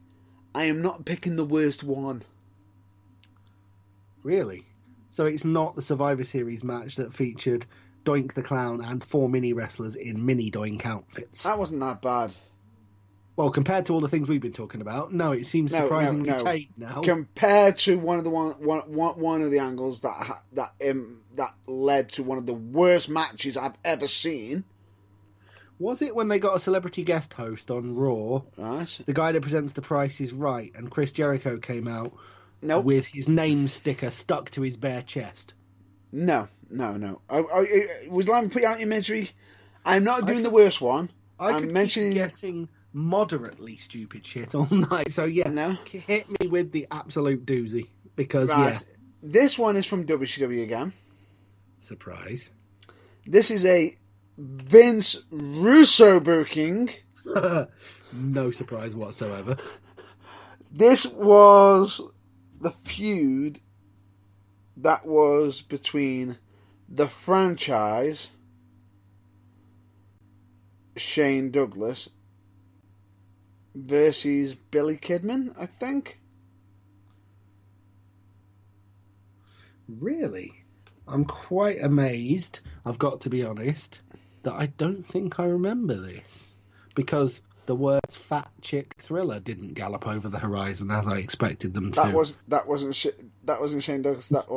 I am not picking the worst one. Really? So it's not the Survivor Series match that featured Doink the Clown and 4 mini wrestlers in mini Doink outfits. That wasn't that bad. Well, compared to all the things we've been talking about, no, it seems surprisingly tame now. Compared to one of the angles that led to one of the worst matches I've ever seen. Was it when they got a celebrity guest host on Raw? Right. The guy that presents The Price is Right, and Chris Jericho came out with his name sticker stuck to his bare chest. No. Was Lamb put out your misery? I'm not doing the worst one. I'm mentioning guessing moderately stupid shit all night. So yeah, hit me with the absolute doozy because this one is from WCW again. Surprise. This is a Vince Russo booking. No surprise whatsoever. This was the feud that was between the franchise, Shane Douglas, versus Billy Kidman, I think. Really? I'm quite amazed, I've got to be honest, that I don't think I remember this. Because the words fat chick thriller didn't gallop over the horizon as I expected them to. That wasn't Shane Douglas. That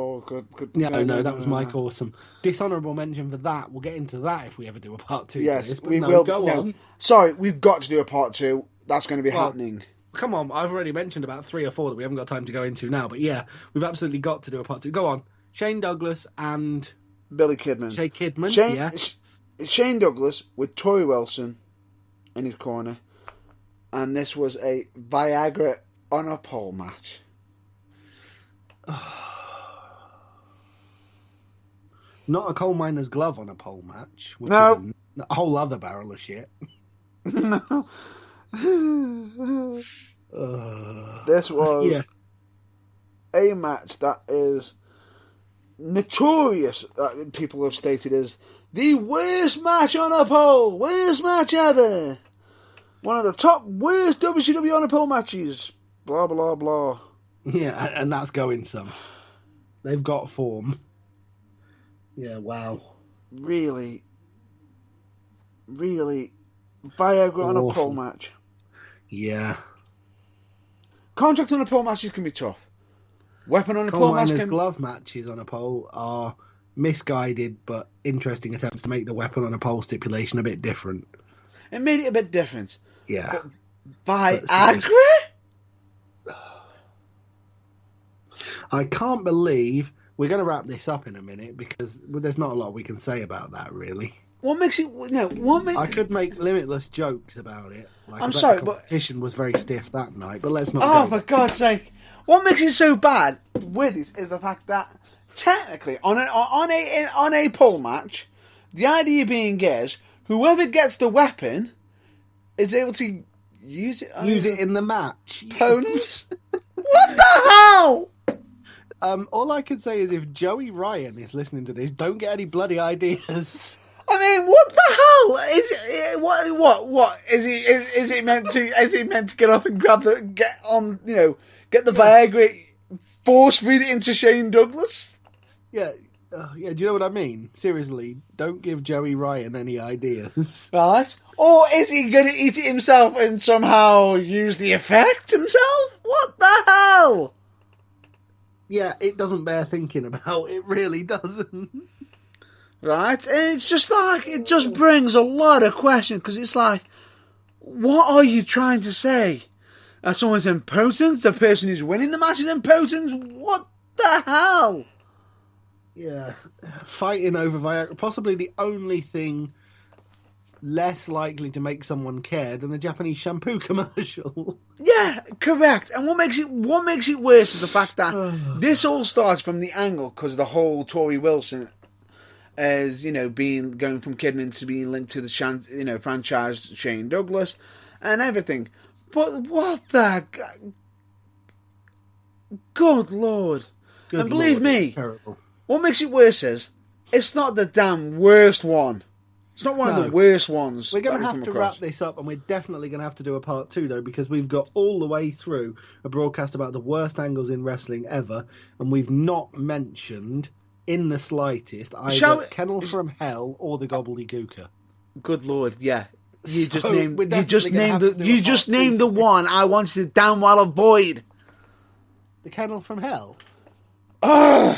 No, that was Mike Awesome. Dishonourable mention for that. We'll get into that if we ever do a part 2. Yes, to this, we will. Go on. Sorry, we've got to do a part 2. That's going to be happening. Come on, I've already mentioned about 3 or 4 that we haven't got time to go into now. But yeah, we've absolutely got to do a part 2. Go on. Shane Douglas and Billy Kidman. Shane Douglas with Tori Wilson in his corner, and this was a Viagra on a pole match. Not a coal miner's glove on a pole match. Which no. Is a whole other barrel of shit. No. This was a match that is notorious, that people have stated as the worst match on a pole, worst match ever, one of the top worst WCW on a pole matches, blah blah blah. Yeah, and that's going some. They've got form. Yeah, wow. Really, Viagra on a pole match. Yeah. Contract on a pole matches can be tough. Weapon on a pole match can... glove matches on a pole are misguided but interesting attempts to make the weapon on a pole stipulation a bit different. It made it a bit different. Yeah. But Viagra? I can't believe... We're going to wrap this up in a minute because there's not a lot we can say about that, really. What makes it... No, what makes... I could make limitless jokes about it. Like, I'm sorry, the competition was very stiff that night, but let's not go. For God's sake. What makes it so bad with this is the fact that technically on a pole match, the idea being is whoever gets the weapon is able to use it in the match. Opponents? What the hell? All I can say is if Joey Ryan is listening to this, don't get any bloody ideas. I mean, what the hell is it? What is he? Is he meant to? Is he meant to get up and get the Viagra, force feed it into Shane Douglas? Yeah. Do you know what I mean? Seriously, don't give Joey Ryan any ideas. Right? Or is he going to eat it himself and somehow use the effect himself? What the hell? Yeah, it doesn't bear thinking about. It really doesn't. Right? And it's just like, it just brings a lot of questions, because it's like, what are you trying to say? That someone's impotent? The person who's winning the match is impotent? What the hell? Yeah. Fighting over Viagra, possibly the only thing less likely to make someone care than a Japanese shampoo commercial. Yeah, correct. And what makes it worse is the fact that this all starts from the angle because of the whole Tori Wilson as going from Kidman to being linked to the franchise Shane Douglas and everything. But what the good Lord! And believe me, terrible. What makes it worse is it's not the damn worst one. It's not one of No. the worst ones. We're going that to we've have come to across. wrap this up, and we're definitely going to have to do a part 2, though, because we've got all the way through a broadcast about the worst angles in wrestling ever, and we've not mentioned in the slightest either Kennel from Hell or the Gobbledygooker. Good Lord, yeah. You just So named. we're You just definitely gonna named have the. to do You a just part two named the to this. one I wanted to damn well avoid. The Kennel from Hell? Ugh.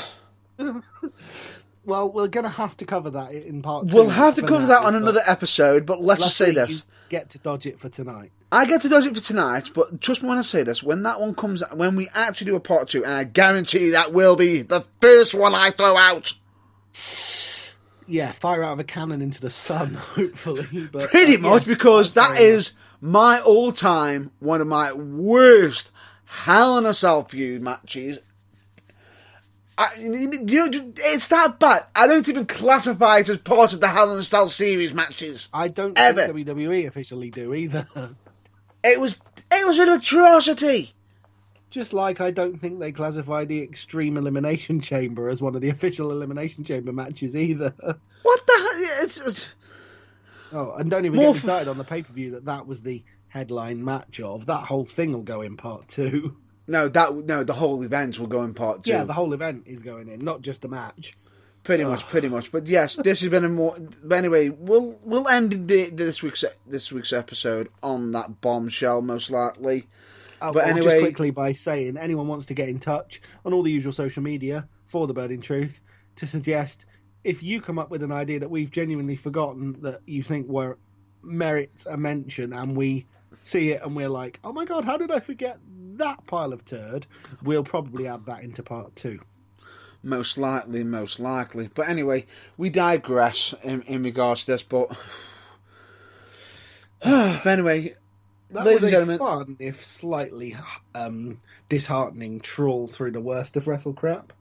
Well, we're going to have to cover that in part 2. We'll have to For cover now, that on but another episode. But let's just say luckily this: you get to dodge it for tonight. I get to do it for tonight. But trust me when I say this: when that one comes, when we actually do a part 2, and I guarantee that will be the first one I throw out. Yeah, fire out of a cannon into the sun, hopefully. But, Pretty much, yes, because that's that fair enough. is my all-time, one of my worst Hell in a Cell feud matches. It's that bad. I don't even classify it as part of the Hell in a Cell series matches. I don't ever. think WWE officially do either. It was an atrocity. Just like I don't think they classify the Extreme Elimination Chamber as one of the official Elimination Chamber matches either. What the hell? It's Oh, and don't even More get me started on the pay-per-view that was the headline match of. That whole thing will go in part 2. no, the whole event will go in part 2. Yeah, the whole event is going in, not just the match. Pretty much. But yes, this has been a more. But anyway, we'll end this week's episode on that bombshell, most likely. Oh, But or anyway, just quickly by saying, anyone wants to get in touch on all the usual social media for The Burning Truth to suggest if you come up with an idea that we've genuinely forgotten that you think merits a mention, and we see it and we're like, oh my god, how did I forget that pile of turd? We'll probably add that into part 2. most likely. But anyway, we digress in regards to this. But anyway. That Ladies was and a gentlemen, fun, if slightly disheartening, trawl through the worst of wrestle crap.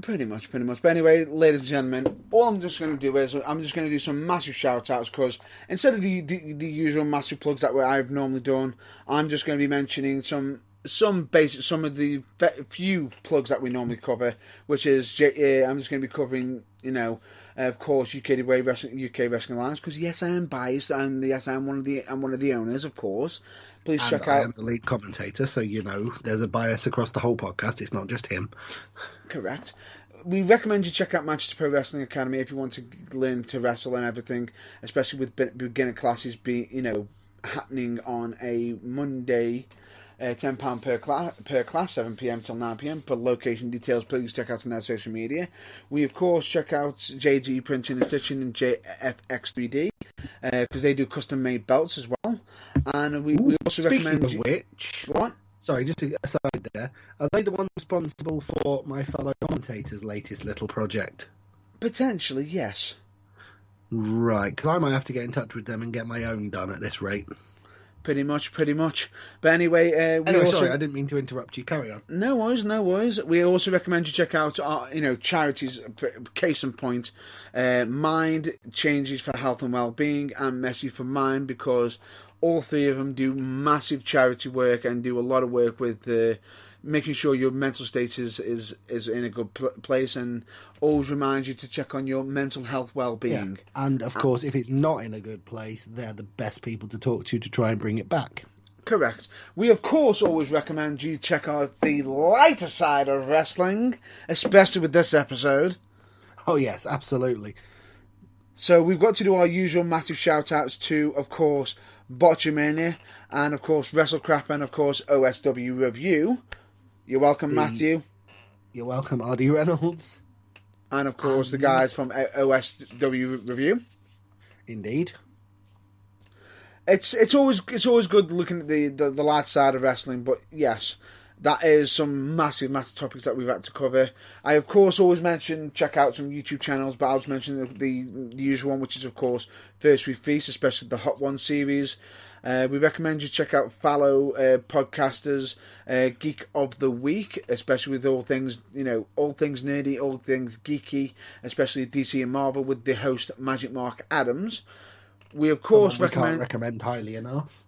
pretty much. But anyway, ladies and gentlemen, all I'm just going to do is I'm just going to do some massive shout-outs, because instead of the usual massive plugs that I've normally done, I'm just going to be mentioning some of the few plugs that we normally cover, which is I'm just going to be covering, of course, UK Wrestling Alliance, because yes, I am biased, and yes, I'm one of the owners, of course. Please And check I out. am the lead commentator, so there's a bias across the whole podcast. It's not just him. Correct. We recommend you check out Manchester Pro Wrestling Academy if you want to learn to wrestle and everything, especially with beginner classes happening on a Monday. £10 per class, 7 p.m. till 9 p.m. For location details, please check out on their social media. We, of course, check out JG Printing and Stitching and JFX3D, because they do custom-made belts as well. And we also recommend... Speaking of which... What? Sorry, just aside there. Are they the ones responsible for my fellow commentator's latest little project? Potentially, yes. Right, because I might have to get in touch with them and get my own done at this rate. Pretty much. But anyway, Sorry, I didn't mean to interrupt you. Carry on. No worries. We also recommend you check out our, charities. Case in point, Mind Changes for Health and Wellbeing and Messy for Mind, because all three of them do massive charity work and do a lot of work with making sure your mental state is in a good place, and always remind you to check on your mental health well-being. Yeah. And of course, if it's not in a good place, they're the best people to talk to try and bring it back. Correct. We, of course, always recommend you check out the lighter side of wrestling, especially with this episode. Oh, yes, absolutely. So we've got to do our usual massive shout-outs to, of course, Botchamania, and, of course, WrestleCrap, and, of course, OSW Review. You're welcome, Matthew. You're welcome, R.D. Reynolds. And, of course, the guys from OSW Review. Indeed. It's always good looking at the light side of wrestling, but yes, that is some massive topics that we've had to cover. I, of course, always mention check out some YouTube channels, but I was mentioning the usual one, which is, of course, First We Feast, especially the Hot One series. We recommend you check out fellow podcasters, Geek of the Week, especially with all things nerdy, all things geeky, especially DC and Marvel, with the host Magic Mark Adams. We, of course, can't recommend highly enough.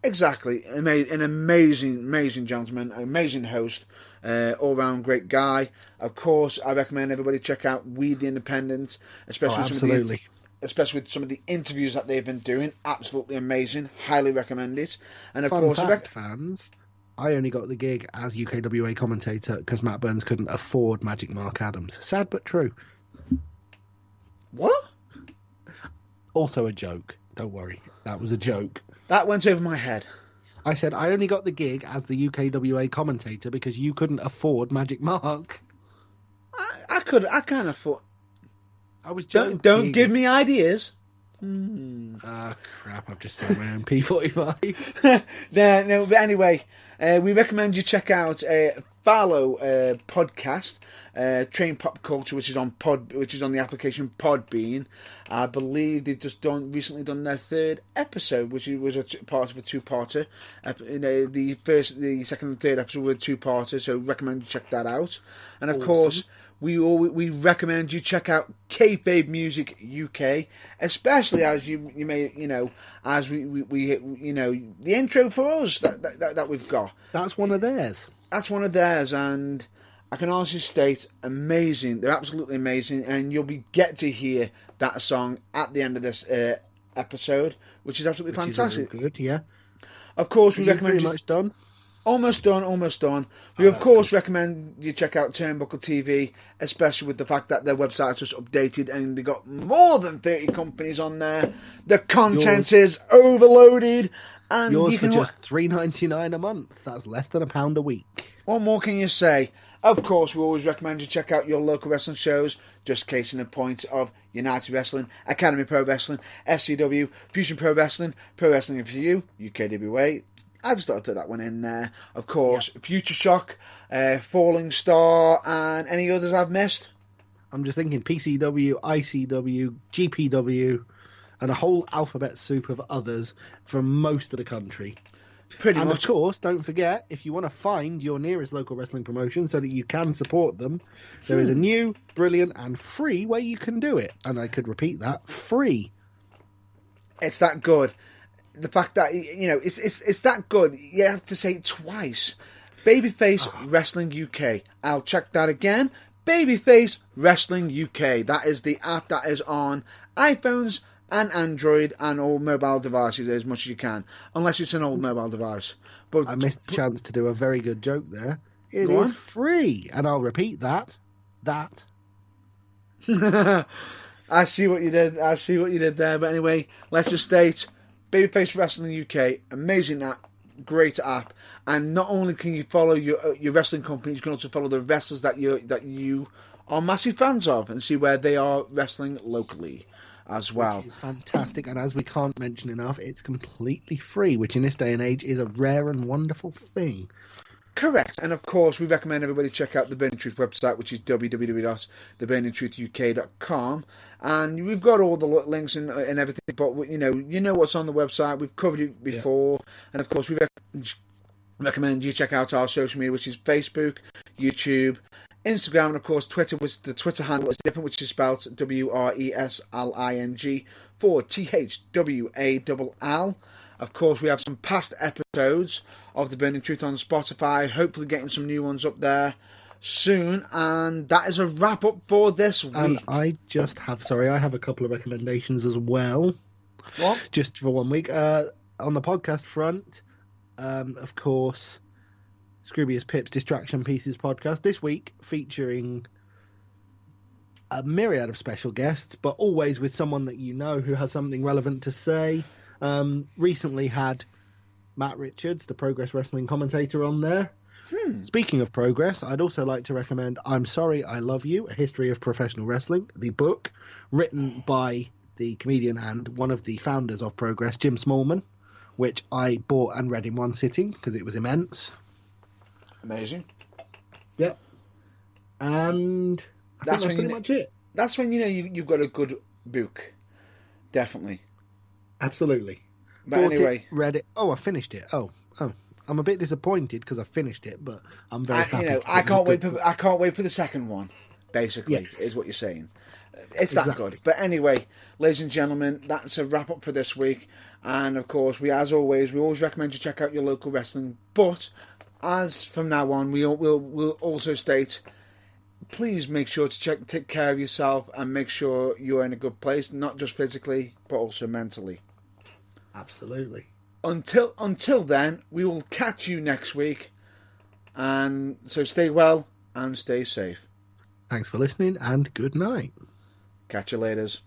Exactly. An amazing gentleman, amazing host, all-round great guy. Of course, I recommend everybody check out We the Independent, especially especially with some of the interviews that they've been doing. Absolutely amazing. Highly recommend it. And of Fun course, fact, fans, I only got the gig as UKWA commentator because Matt Burns couldn't afford Magic Mark Adams. Sad but true. what? Also a joke. Don't worry. That was a joke. That went over my head. I said I only got the gig as the UKWA commentator because you couldn't afford Magic Mark. I can't afford. I was joking. Don't give me ideas. Ah, crap, I've just sold my own P45. No, but anyway, we recommend you check out Fallow podcast, Train Pop Culture, which is on the application Podbean. I believe they've just recently done their third episode, which was part of a two-parter. The second and third episode were two-parters, so recommend you check that out. And of course, we recommend you check out Kayfabe Music UK, especially as you may as we the intro for us that we've got. That's one of theirs. That's one of theirs, and I can honestly state, amazing. They're absolutely amazing, and you'll get to hear that song at the end of this episode, which is absolutely fantastic. Is good, yeah. Of course, we recommend pretty much done. Almost done. We of course recommend you check out Turnbuckle TV, especially with the fact that their website is just updated and they got more than 30 companies on there. The content is overloaded, and yours you for can just $3.99 a month. That's less than £1 a week. What more can you say? Of course, we always recommend you check out your local wrestling shows. Just case in the point of United Wrestling, Academy Pro Wrestling, FCW, Fusion Pro Wrestling for You, UKWA. I just thought I'd throw that one in there. Of course, Future Shock, Falling Star, and any others I've missed? I'm just thinking PCW, ICW, GPW, and a whole alphabet soup of others from most of the country. Pretty and much. Of course, don't forget, if you want to find your nearest local wrestling promotion so that you can support them, there is a new, brilliant, and free way you can do it. And I could repeat that, free. It's that good. The fact that it's that good, you have to say it twice. Babyface Wrestling UK. I'll check that again. Babyface Wrestling UK. That is the app that is on iPhones and Android and all mobile devices as much as you can, unless it's an old mobile device. But I missed the chance to do a very good joke there. It Go is on. free, and I'll repeat that. I see what you did. There. But anyway, let's just state Babyface Wrestling UK, amazing app, great app, and not only can you follow your wrestling company, you can also follow the wrestlers that you are massive fans of and see where they are wrestling locally as well. It's fantastic, and as we can't mention enough, it's completely free, which in this day and age is a rare and wonderful thing. Correct. And of course, we recommend everybody check out the Burning Truth website, which is www.theburningtruthuk.com. And we've got all the links and everything, but you know what's on the website. We've covered it before. Yeah. And of course, we recommend you check out our social media, which is Facebook, YouTube, Instagram, and of course Twitter. Which the Twitter handle is different, which is spelled WRESLING for THWALL. Of course, we have some past episodes of The Burning Truth on Spotify, hopefully getting some new ones up there soon. And that is a wrap-up for this week. And I have a couple of recommendations as well. What? Just for 1 week. On the podcast front, of course, Scroobius Pip's Distraction Pieces podcast this week, featuring a myriad of special guests, but always with someone that you know who has something relevant to say. Recently had Matt Richards, the Progress Wrestling commentator, on there. Speaking of Progress, I'd also like to recommend I'm Sorry, I Love You, A History of Professional Wrestling, the book, written by the comedian and one of the founders of Progress, Jim Smallman, which I bought and read in one sitting because it was immense. Amazing. Yep. And that's pretty much it. That's when you've got a good book. Definitely. Absolutely. But anyway, read it. Oh, I finished it. Oh. I'm a bit disappointed because I finished it, but I'm very happy. I can't wait for the second one. Basically, yes. Is what you're saying. It's that good. But anyway, ladies and gentlemen, that's a wrap up for this week. And of course, we always recommend you check out your local wrestling. But as from now on, we'll also state please make sure to take care of yourself and make sure you're in a good place, not just physically, but also mentally. Absolutely. Until then, we will catch you next week. And so stay well and stay safe. Thanks for listening, and good night. Catch you laters.